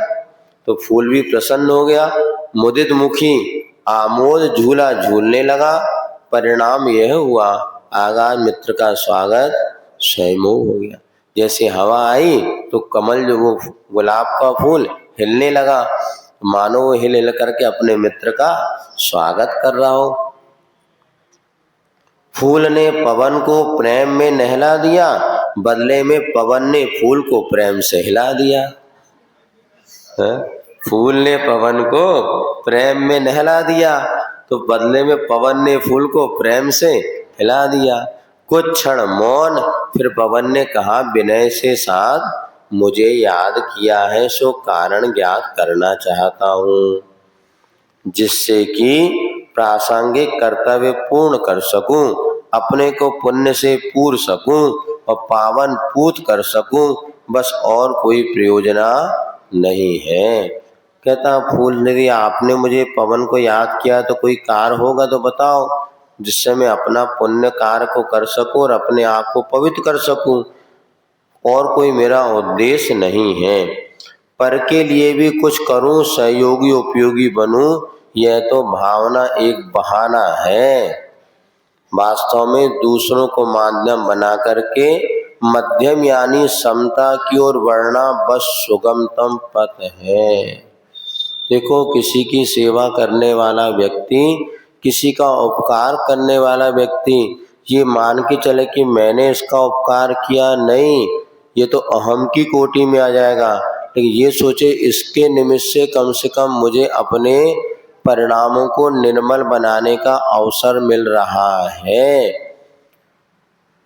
तो फूल भी प्रसन्न हो गया, मुदित मुखी आमोद झूला झूलने लगा। परिणाम यह हुआ आगाज मित्र का स्वागत स्वयं हो गया। जैसे हवा आई तो कमल जो वो गुलाब का फूल हिलने लगा, मानो वो हिल हिल करके अपने मित्र का स्वागत कर रहा हो। फूल ने पवन को प्रेम में नहला दिया, बदले में पवन ने फूल को प्रेम से हिला दिया। फूल ने पवन को प्रेम में नहला दिया तो बदले में पवन ने फूल को प्रेम से हिला दिया। कुछ क्षण मौन, फिर पवन ने कहा विनय से साथ, मुझे याद किया है सो कारण ज्ञात करना चाहता हूँ, जिससे कि प्रासंगिक कर्तव्य पूर्ण कर सकूं, अपने को पुण्य से पूर सकूं और पावन पूत कर सकूं, बस और कोई प्रयोजन नहीं है। कहता फूल यदि आपने मुझे पवन को याद किया तो कोई कार्य होगा तो बताओ, जिससे मैं अपना पुण्य कार्य को कर सकूं और अपने आप को पवित्र कर सकूं। और कोई मेरा उद्देश्य नहीं है। पर के लिए भी कुछ करूं, सहयोगी उपयोगी बनूं, यह तो भावना एक बहाना है। वास्तव में दूसरों को माध्यम बना करके मध्यम यानी समता की ओर बढ़ना बस सुगमतम पथ है। देखो, किसी की सेवा करने वाला व्यक्ति, किसी का उपकार करने वाला व्यक्ति ये मान के चले कि मैंने इसका उपकार किया, नहीं, ये तो अहम की कोटि में आ जाएगा। लेकिन ये सोचे इसके निमित्त से कम मुझे अपने परिणामों को निर्मल बनाने का अवसर मिल रहा है।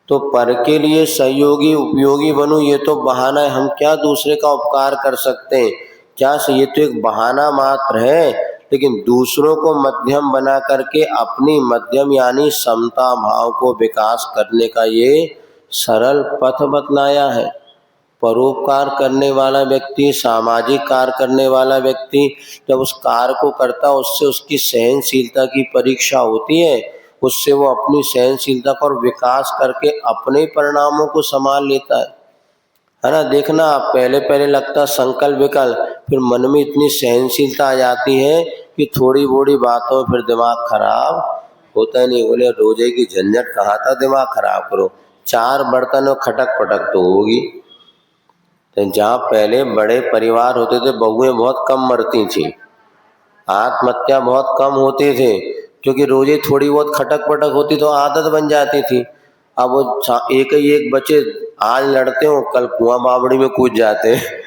तो पर के लिए सहयोगी उपयोगी बनूं, ये तो बहाना है। हम क्या दूसरे का उपकार कर सकते हैं? क्या ये तो एक बहाना मात्र है। लेकिन दूसरों को मध्यम बना करके अपनी मध्यम यानी समता भाव को विकास करने का ये सरल पथ बतलाया है। परोपकार करने वाला व्यक्ति, सामाजिक कार्य करने वाला व्यक्ति जब उस कार्य को करता, उससे उसकी सहनशीलता की परीक्षा होती है। उससे वो अपनी सहनशीलता पर विकास करके अपने परिणामों को संभाल लेता है ना। देखना, आप पहले पहले लगता संकल्प विकल्प, फिर मन में इतनी सहनशीलता आ जाती है कि थोड़ी बड़ी बातों फिर दिमाग खराब होता नहीं। बोले रोजे की झंझट कहाँ था दिमाग खराब करो, 4 बर्तनों खटक पटक तो होगी। तो जहाँ पहले बड़े परिवार होते थे, बहुएं बहुत कम मरती थी, आत्महत्या बहुत कम होते थे, क्योंकि रोजे थोड़ी बहुत खटक पटक होती तो आदत बन जाती थी। अब वो एक ही एक बच्चे आज लड़ते हो, कल कुआं बावड़ी में कूद जाते हैं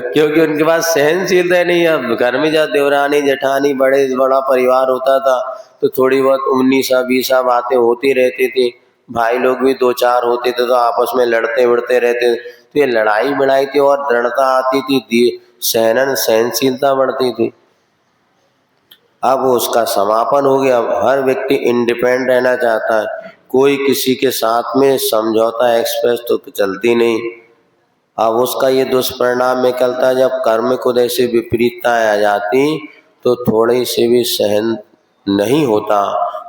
क्योंकि उनके पास सहनशीलता नहीं है। अब घर में जब देवरानी जेठानी बड़ा परिवार होता था तो थोड़ी बहुत 19-20 बातें होती रहती थी। भाई लोग भी 2-4 होते थे तो आपस में लड़ते विड़ते रहते। तो ये लड़ाई भिड़ाई थी और दृढ़ता आती थी, सहनशीलता बढ़ती थी। अब उसका समापन हो गया। अब हर व्यक्ति इंडिपेंडेंट रहना चाहता है, कोई किसी के साथ में समझौता एक्सप्रेस तो चलती नहीं। अब उसका ये दुष्परिणाम निकलता है, जब कर्म को ऐसे विपरीतताएं आ जाती तो थोड़ी से भी सहन नहीं होता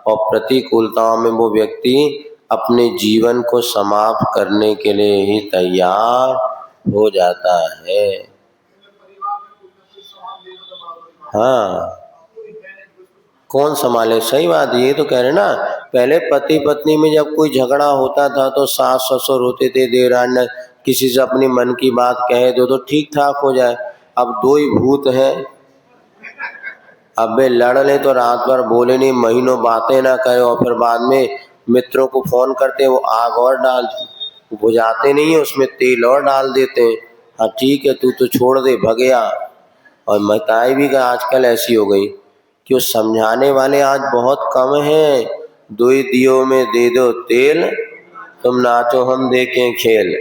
और प्रतिकूलताओं में वो व्यक्ति अपने जीवन को समाप्त करने के लिए ही तैयार हो जाता है। हाँ, कौन संभाले? सही बात, ये तो कह रहे ना। पहले पति पत्नी में जब कोई झगड़ा होता था तो सास ससुर होते थे, देवरानी किसी से अपनी मन की बात कह दो तो ठीक ठाक हो जाए। अब 2 ही भूत हैं, अब वे लड़ ले तो रात भर बोले नहीं, महीनों बातें ना करे और फिर बाद में मित्रों को फोन करते, वो आग और डाल बुझाते नहीं है, उसमें तेल और डाल देते हैं। हाँ ठीक है, तू तो छोड़ दे, भगया। और महताई भी का आजकल ऐसी हो गई कि वो समझाने वाले आज बहुत कम हैं। 2 ही दियों में दे दो तेल, तुम नाचो हम देखें खेल।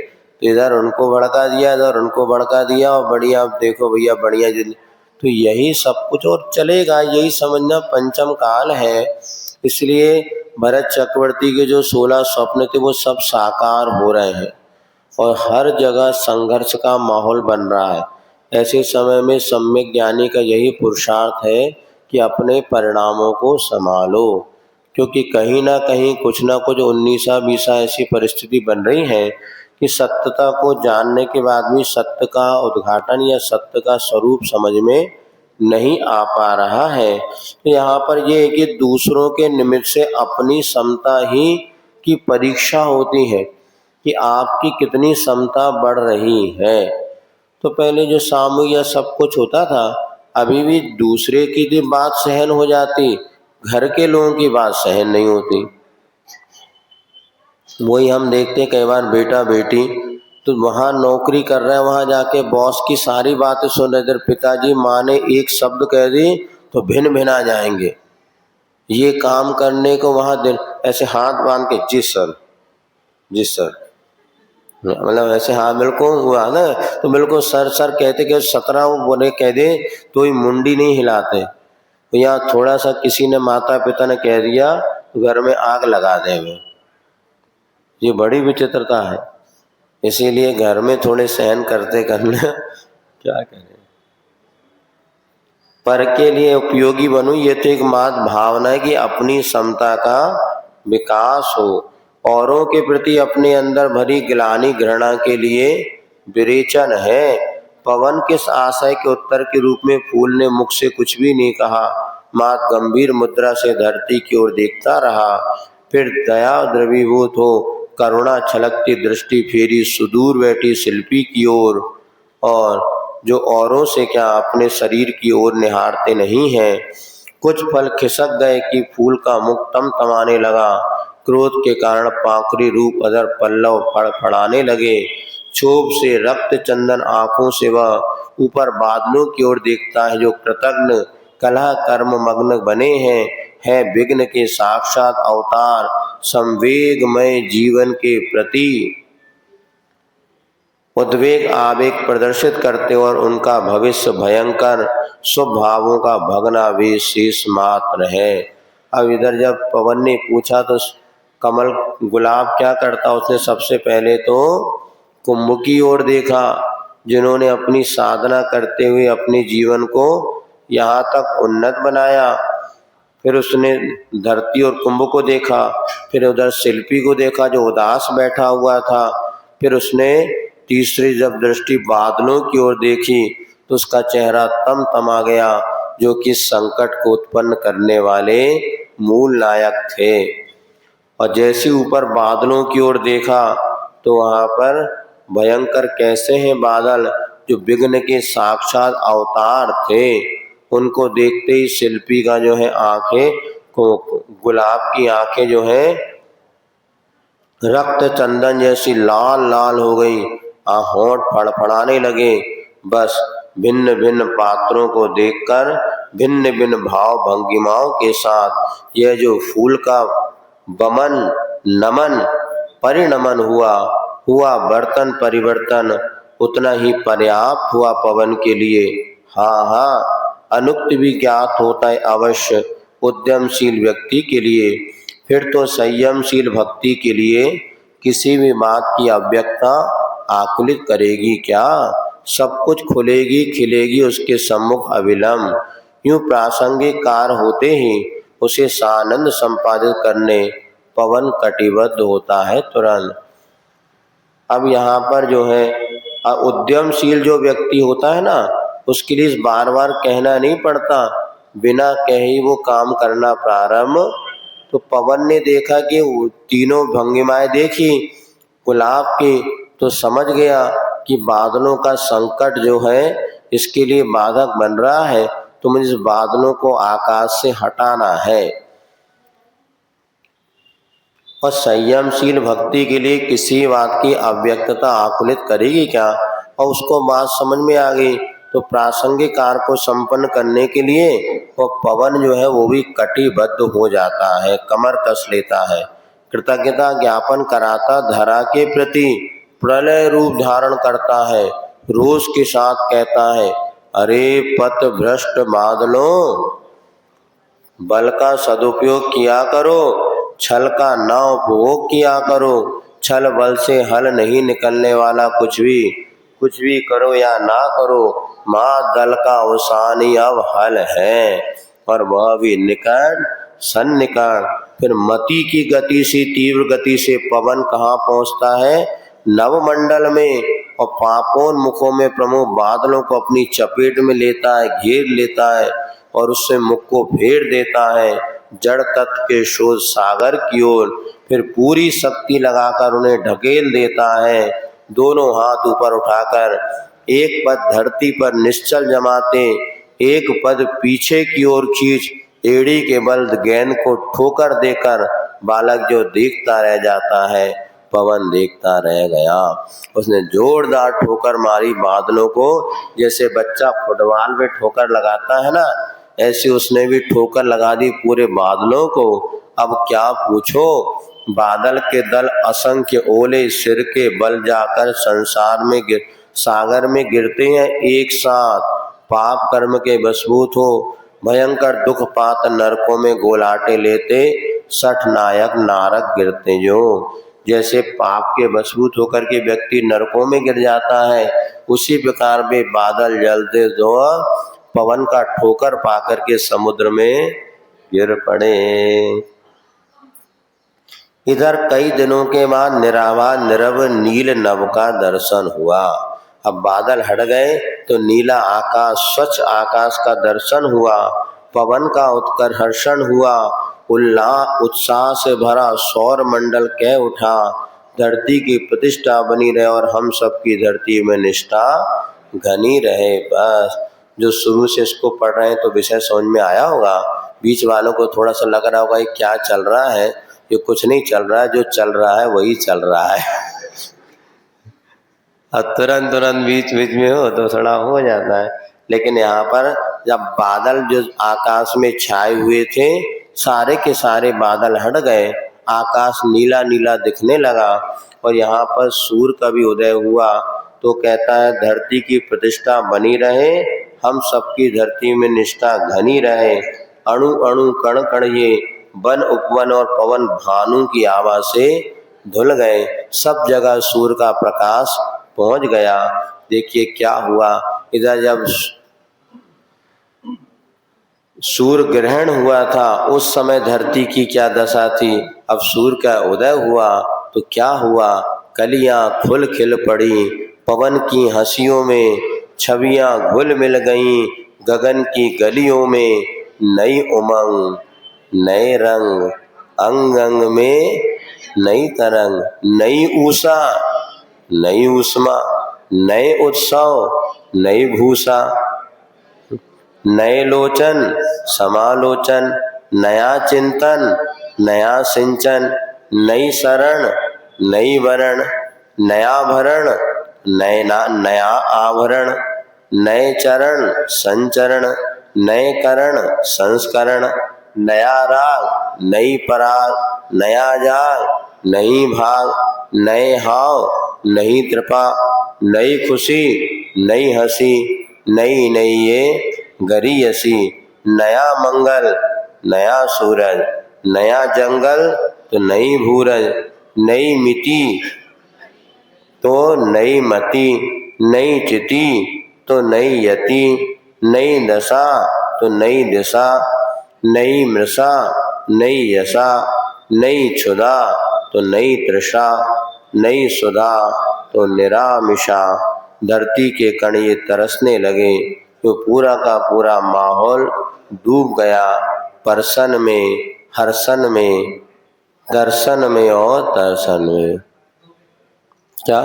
तो इधर उनको भड़का दिया, इधर उनको भड़का दिया, और बढ़िया देखो भैया बढ़िया जिंदगी। तो यही सब कुछ और चलेगा, यही समझना पंचम काल है। इसलिए भरत चक्रवर्ती के जो 16 स्वप्न थे वो सब साकार हो रहे हैं और हर जगह संघर्ष का माहौल बन रहा है। ऐसे समय में सम्यक ज्ञानी का यही पुरुषार्थ है कि अपने परिणामों को संभालो, क्योंकि कहीं ना कहीं कुछ ना कुछ 19-20 ऐसी परिस्थिति बन रही है कि सत्यता को जानने के बाद भी सत्य का उद्घाटन या सत्य का स्वरूप समझ में नहीं आ पा रहा है। तो यहाँ पर यह है कि दूसरों के निमित्त से अपनी समता ही की परीक्षा होती है कि आपकी कितनी समता बढ़ रही है। तो पहले जो सामूहिक या सब कुछ होता था, अभी भी दूसरे की भी बात सहन हो जाती, घर के लोगों की बात सहन नहीं होती। वही हम देखते कई बार बेटा बेटी तो वहाँ नौकरी कर रहे हैं, वहाँ जाके बॉस की सारी बातें सुन रहे थे, पिताजी माँ ने एक शब्द कह दी तो भिन भिन आ जाएंगे। ये काम करने को वहाँ दिन ऐसे हाथ बांध के जी सर, जी सर, मतलब ऐसे हाँ बिल्कुल हुआ ना, तो बिल्कुल सर सर कहते कि 17 वो बोले कह दे तो ही मुंडी नहीं हिलाते। तो यहाँ थोड़ा सा किसी ने माता पिता ने कह दिया तो घर में आग लगा देंगे। ये बड़ी विचित्रता है। इसीलिए घर में थोड़े सहन करते करना क्या करें, पर के लिए उपयोगी बनूं, ये तो एक मात भावना है कि अपनी क्षमता का विकास हो। औरों के प्रति अपने अंदर भरी ग्लानि घृणा के लिए विरेचन है। पवन किस आशय के उत्तर के रूप में फूल ने मुख से कुछ भी नहीं कहा। मात गंभीर मुद्रा से धरती की ओर देखता रहा, फिर दया द्रवीभूत हो करुणा छलकती दृष्टि फेरी सुदूर बैठी शिल्पी की ओर, और जो औरों से क्या अपने शरीर की ओर निहारते नहीं हैं। कुछ फल खिसक गए कि फूल का मुख तमतमाने लगा, क्रोध के कारण पाखरी रूप अधर पल्लव फड़फड़ाने लगे। क्षोभ से रक्त चंदन आंखों से वह ऊपर बादलों की ओर देखता है जो कृतघ्न कलह कर्म मग्न बने हैं, है विघ्न के साक्षात अवतार संवेगमय जीवन के प्रति उद्वेग आवेग प्रदर्शित करते और उनका भविष्य भयंकर स्वभावों का भग्नावेश शेष मात्र है। अब इधर जब पवन ने पूछा तो कमल गुलाब क्या करता, उसने सबसे पहले तो कुंभ की ओर देखा, जिन्होंने अपनी साधना करते हुए अपने जीवन को यहाँ तक उन्नत बनाया। फिर उसने धरती और कुंभ को देखा, फिर उधर शिल्पी को देखा जो उदास बैठा हुआ था। फिर उसने तीसरी जब दृष्टि बादलों की ओर देखी तो उसका चेहरा तमतमा गया, जो कि संकट को उत्पन्न करने वाले मूल नायक थे। और जैसे ऊपर बादलों की ओर देखा तो वहां पर भयंकर कैसे हैं बादल, जो विघ्न के साक्षात अवतार थे। उनको देखते ही शिल्पी का जो है आंखें को गुलाब की आंखें जो है रक्त चंदन जैसी लाल लाल हो गई, होंठ फड़फड़ाने लगे। बस भिन्न भिन्न पात्रों को देखकर भिन्न भिन्न भाव भंगिमाओं के साथ यह जो फूल का बमन नमन परिणमन हुआ बर्तन परिवर्तन उतना ही पर्याप्त हुआ पवन के लिए। हाँ हाँ, अनुक्त भी ज्ञात होता है अवश्य उद्यमशील व्यक्ति के लिए। फिर तो संयमशील भक्ति के लिए किसी भी बात की अव्यक्तता आकुलित करेगी क्या। सब कुछ खुलेगी खिलेगी उसके सम्मुख अविलंब। यूं प्रासंगिक कार्य होते ही उसे सानंद संपादित करने पवन कटिबद्ध होता है तुरंत। अब यहाँ पर जो है उद्यमशील जो व्यक्ति होता है ना, उसके लिए बार बार कहना नहीं पड़ता, बिना कहे ही वो काम करना प्रारंभ। तो पवन ने देखा कि तीनों भंगिमाएं देखी गुलाब की, तो समझ गया कि बादलों का संकट जो है इसके लिए बाधक बन रहा है, तो मुझे इस बादलों को आकाश से हटाना है। और संयमशील भक्ति के लिए किसी बात की अव्यक्तता आकुलित करेगी क्या। और उसको बात समझ में आ गई, तो प्रासंगिक कार्य को संपन्न करने के लिए वो पवन जो है वो भी कटिबद्ध हो जाता है, कमर कस लेता है, कृतज्ञता ज्ञापन कराता धरा के प्रति प्रलय रूप धारण करता है। रोष के साथ कहता है, अरे पथ भ्रष्ट बादलों, बल का सदुपयोग किया करो, छल का न उपभोग किया करो। छल बल से हल नहीं निकलने वाला कुछ भी करो या ना करो, माँ दल का अवसान ही अब हल है, और वह भी निकट सन्निकट। फिर मति की गति से तीव्र गति से पवन कहाँ पहुँचता है, नवमंडल में, और पापोन्मुखों में प्रमुख बादलों को अपनी चपेट में लेता है, घेर लेता है और उससे मुख को फेर देता है जड़ तत्व के शोध सागर की ओर। फिर पूरी शक्ति लगाकर उन्हें ढकेल देता है, दोनों हाथ ऊपर उठाकर एक पद धरती पर निश्चल जमाते, एक पद पीछे की ओर खींच एड़ी के बल गेंद को ठोकर देकर बालक जो देखता रह जाता है, पवन देखता रह गया। उसने जोरदार ठोकर मारी बादलों को, जैसे बच्चा फुटबॉल में ठोकर लगाता है ना, ऐसे उसने भी ठोकर लगा दी पूरे बादलों को। अब क्या पूछो, बादल के दल असंख्य ओले सिर के बल जाकर संसार में सागर में गिरते हैं एक साथ, पाप कर्म के बसबूत हो भयंकर दुख पात नरकों में गोलाटे लेते 60 नायक नारक गिरते जैसे पाप के वशभूत होकर के व्यक्ति नरकों में गिर जाता है, उसी प्रकार वे बादल जलते जो पवन का ठोकर पाकर के समुद्र में गिर पड़े। इधर कई दिनों के बाद निरावा निरव नील नभ का दर्शन हुआ। अब बादल हट गए तो नीला आकाश, स्वच्छ आकाश का दर्शन हुआ। पवन का उत्कर्षण हुआ। उत्साह से भरा सौर मंडल कह उठा, धरती की प्रतिष्ठा बनी रहे और हम सबकी धरती में निष्ठा घनी रहे। बस जो शुरू से इसको पढ़ रहे हैं तो विषय समझ में आया होगा। बीच वालों को थोड़ा सा लग रहा होगा ये क्या चल रहा है, ये कुछ नहीं चल रहा है, जो चल रहा है वही चल रहा है। अब तुरंत बीच में हो तो थोड़ा हो जाता है, लेकिन यहाँ पर जब बादल जो आकाश में छाए हुए थे, सारे के सारे बादल हट गए, आकाश नीला नीला दिखने लगा और यहाँ पर सूर्य का भी उदय हुआ। तो कहता है धरती की प्रतिष्ठा बनी रहे, हम सबकी धरती में निष्ठा घनी रहे। अणु अणु कण कण ये वन उपवन और पवन भानु की आवाज से धुल गए। सब जगह सूर्य का प्रकाश पहुंच गया। देखिए क्या हुआ, इधर जब सूर्य ग्रहण हुआ था उस समय धरती की क्या दशा थी। अब सूर्य का उदय हुआ तो क्या हुआ, कलियां खुल खिल पड़ी, पवन की हंसियों में छवियां घुल मिल गईं, गगन की गलियों में नई उमंग नए रंग, अंग अंग में नई तरंग, नई ऊषा नई उष्मा, नए उत्सव नई भूषा, नए लोचन समालोचन, नया चिंतन नया सिंचन, नई शरण नई वरण, नया भरण नया आभरण, नए चरण संचरण, नए करण संस्करण, नया राग नई पराग, नया जाग नई भाग, नए हाव नई कृपा, नई खुशी नई हंसी, नई नई ये गरीयसी, नया मंगल नया सूरज, नया जंगल तो नई भूरज, नई मिति तो नई मति, नई चिति तो नई यति, नई दशा तो नई दिशा, नई मृषा नई यशा, नई क्षुधा तो नई तृषा, नई सुधा तो निरामिषा। धरती के कण ये तरसने लगे तो पूरा का पूरा माहौल डूब गया परसन में, हर्षण में, दर्शन में और दर्शन में। क्या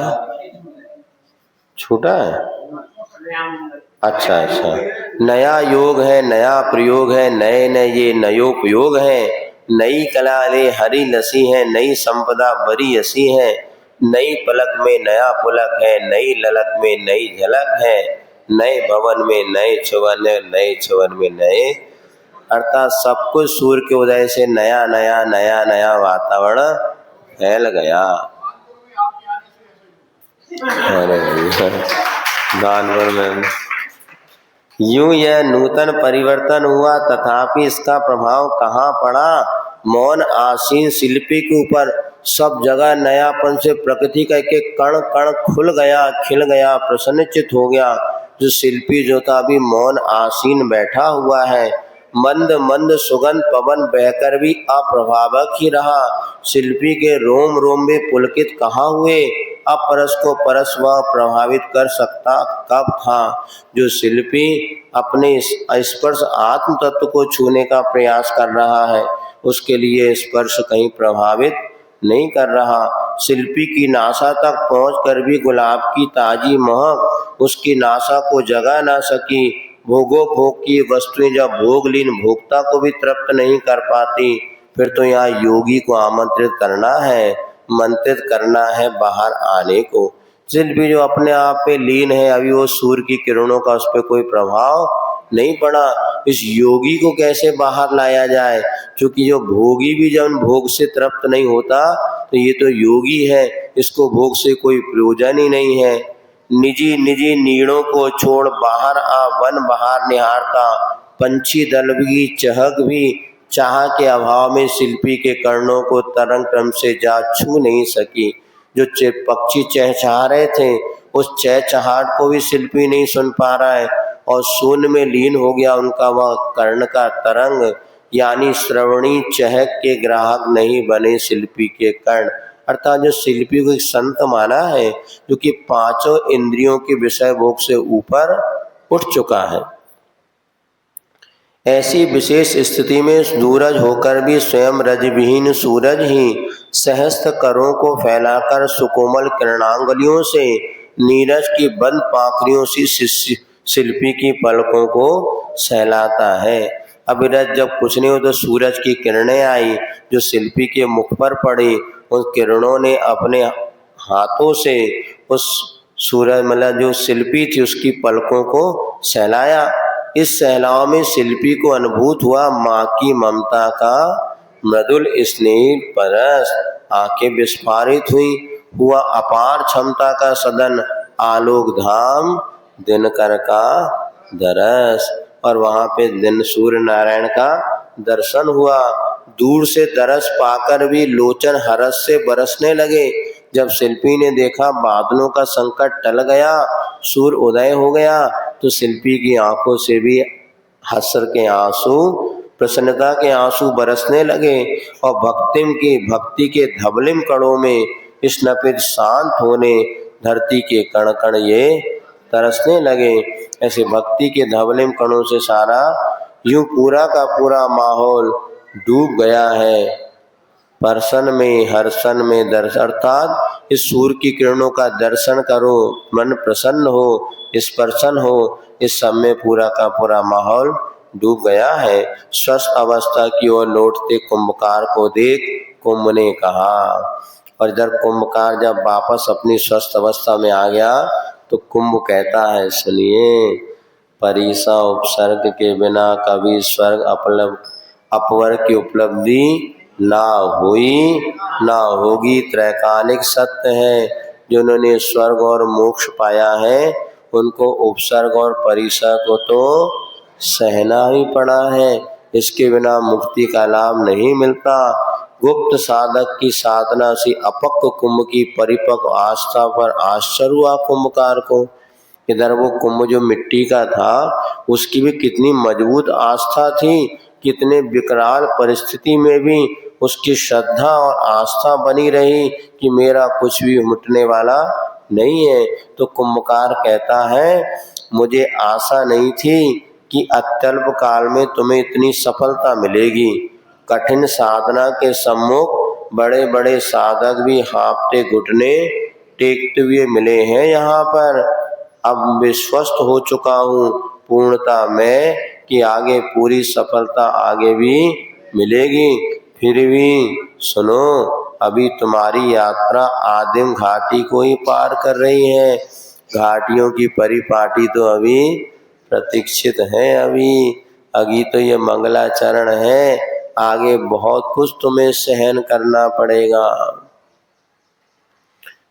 छूटा है? अच्छा, नया योग है, नया प्रयोग है, नए नए ये नयोपयोग है, नई कला ले हरी नसी है, नई संपदा बरी असी है, नई पलक में नया पुलक है, नई ललक में नई झलक है, नए भवन में नए छुवन है, नए छुवन में नए, अर्थात सब कुछ सूर्य के उदय से नया नया नया नया वातावरण फैल गया। यूं यह नूतन परिवर्तन हुआ, तथापि इसका प्रभाव कहाँ पड़ा? मौन आसीन शिल्पी के ऊपर। सब जगह नयापन से प्रकृति का एक कण कण खुल गया, खिल गया, प्रसन्नचित हो गया। जो शिल्पी जो था अभी मौन आसीन बैठा हुआ है, मंद मंद सुगंध पवन बहकर भी अप्रभावक ही रहा। शिल्पी के रोम रोम भी पुलकित कहाँ हुए? अपरस को परस वह प्रभावित कर सकता कब था? जो शिल्पी अपने स्पर्श आत्म तत्व को छूने का प्रयास कर रहा है, उसके लिए स्पर्श कहीं प्रभावित नहीं कर रहा। शिल्पी की नासा तक पहुंचकर भी गुलाब की ताजी महक उसकी नासा को जगा ना सकी। भोगोपभोग की वस्तुएं जब भोगलीन भोक्ता को भी तृप्त नहीं कर पाती, फिर तो यहाँ योगी को आमंत्रित करना है, मंत्रित करना है बाहर आने को। शिल्पी जो अपने आप पे लीन है, अभी वो सूर्य की किरणों का उस पर कोई प्रभाव नहीं पड़ा। इस योगी को कैसे बाहर लाया जाए? क्योंकि जो भोगी भी जब भोग से तृप्त नहीं होता, तो ये तो योगी है, इसको भोग से कोई प्रयोजन ही नहीं है। निजी निजी नीड़ों को छोड़ बाहर आ, वन बहार निहारता, पंछी दल भी चहक भी चाह के अभाव में शिल्पी के कर्णों को तरंग क्रम से जा छू नहीं सकी। जो पक्षी चहचहा रहे थे उस चहचहाट को भी शिल्पी नहीं सुन पा रहा है और शून्य में लीन हो गया उनका वह कर्ण का तरंग, यानी श्रवणी चहक के ग्राहक नहीं बने शिल्पी के कर्ण। अर्थात जो शिल्पी को एक संत माना है जो कि पांचों इंद्रियों के विषय भोग से ऊपर उठ चुका है। ऐसी विशेष स्थिति में सूरज होकर भी स्वयं रजविहीन सूरज ही सहस्त्र करों को फैलाकर सुकोमल किरणांगलियों से नीरज की बंद पाखरियों से शिल्पी की पलकों को सहलाता है। अविरत जब कुछ नहीं हो तो सूरज की किरणें आई जो शिल्पी के मुख पर पड़ी। उन किरणों ने अपने हाथों से उस सूरज मतलब जो शिल्पी थी उसकी पलकों को सहलाया। इस सहलाव में शिल्पी को अनुभूत हुआ माँ की ममता का मृदुल स्नेह परस। आंखें विस्फारित हुई, हुआ अपार क्षमता का सदन आलोक धाम दिनकर का दरस। और वहां पे दिन सूर्य नारायण का दर्शन हुआ। दूर से दरस पाकर भी लोचन हर्ष से बरसने लगे। जब शिल्पी ने देखा बादलों का संकट टल गया, सूर्य उदय हो गया, तो शिल्पी की आंखों से भी हर्ष के आंसू, प्रसन्नता के आंसू बरसने लगे और भक्ति के धवलिम कणों में स्नपित शांत होने धरती के कण कण ये तरसने लगे। ऐसे भक्ति के धवलिम कणों से सारा यूं पूरा का पूरा माहौल डूब गया है परसन में, हर्षण में दर्शन। अर्थात इस सूर्य की किरणों का दर्शन करो, मन प्रसन्न हो, स्पर्शन हो। इस सब में पूरा का पूरा माहौल डूब गया है। स्वस्थ अवस्था की ओर लौटते कुंभकार को देख कुंभ ने कहा। और इधर कुंभकार जब वापस अपनी स्वस्थ अवस्था में आ गया तो कुंभ कहता है, सुनिए, परिसा उपसर्ग के बिना कभी स्वर्ग अपवर की उपलब्धि ना हुई ना होगी। त्रैकालिक सत्य है। जिन्होंने स्वर्ग और मोक्ष पाया है उनको उपसर्ग और परिसा को तो सहना ही पड़ा है। इसके बिना मुक्ति का लाभ नहीं मिलता। गुप्त साधक की साधना से अपक्व कुंभ की परिपक्व आस्था पर आश्चर्य हुआ कुंभकार को। इधर वो कुंभ जो मिट्टी का था उसकी भी कितनी मजबूत आस्था थी, कितने विकराल परिस्थिति में भी उसकी श्रद्धा और आस्था बनी रही कि मेरा कुछ भी मिटने वाला नहीं है। तो कुंभकार कहता है, मुझे आशा नहीं थी कि अत्यल्प काल में तुम्हें इतनी सफलता मिलेगी। कठिन साधना के सम्मुख बड़े बड़े साधक भी हाँफते घुटने टेकते हुए मिले हैं यहाँ पर। अब विश्वस्त हो चुका हूँ पूर्णता में कि आगे पूरी सफलता आगे भी मिलेगी। फिर भी सुनो, अभी तुम्हारी यात्रा आदिम घाटी को ही पार कर रही है। घाटियों की परिपाटी तो अभी प्रतीक्षित है। अभी तो ये मंगलाचरण है, आगे बहुत कुछ तुम्हें सहन करना पड़ेगा।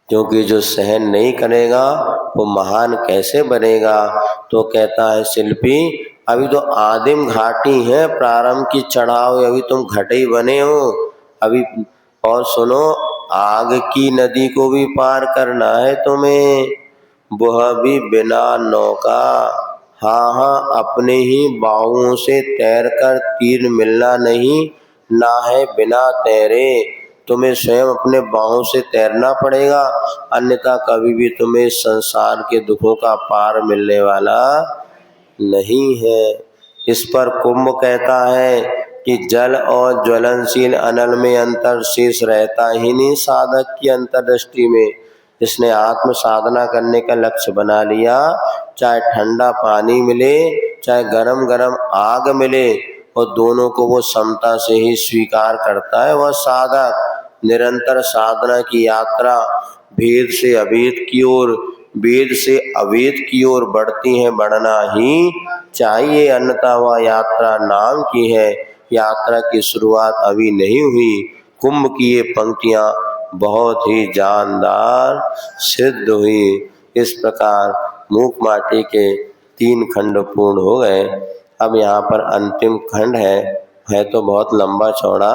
क्योंकि जो सहन नहीं करेगा वो महान कैसे बनेगा। तो कहता है शिल्पी, अभी तो आदिम घाटी है, प्रारंभ की चढ़ाव, अभी तुम घटे ही बने हो अभी। और सुनो, आग की नदी को भी पार करना है तुम्हें, वह भी बिना नौका। हाँ, अपने ही बाहुओं से तैरकर तीर मिलना नहीं, ना है बिना तैरे। तुम्हें स्वयं अपने बाहों से तैरना पड़ेगा, अन्यथा कभी भी तुम्हें संसार के दुखों का पार मिलने वाला नहीं है। इस पर कुंभ कहता है कि जल और ज्वलनशील अनल में अंतर शेष रहता ही नहीं साधक की अंतर्दृष्टि में। जिसने आत्म साधना करने का लक्ष्य बना लिया, चाहे ठंडा पानी मिले चाहे गरम गरम आग मिले, और दोनों को वो समता से ही स्वीकार करता है। वह साधक निरंतर साधना की यात्रा भेद से अभेद की ओर, वेद से अवेद की ओर बढ़ती है, बढ़ना ही चाहिए, अन्यथा वह यात्रा नाम की है, यात्रा की शुरुआत अभी नहीं हुई। कुंभ की ये पंक्तियां बहुत ही जानदार सिद्ध हुई। इस प्रकार मूक माटी के 3 खंड पूर्ण हो गए। अब यहाँ पर अंतिम खंड है है तो बहुत लंबा चौड़ा,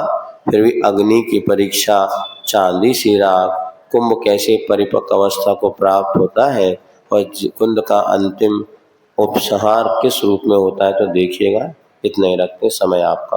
फिर भी अग्नि की परीक्षा, चांदी सी राख, कुंभ कैसे परिपक्व अवस्था को प्राप्त होता है और कुंभ का अंतिम उपसंहार किस रूप में होता है, तो देखिएगा। इतना ही रखते, समय आपका।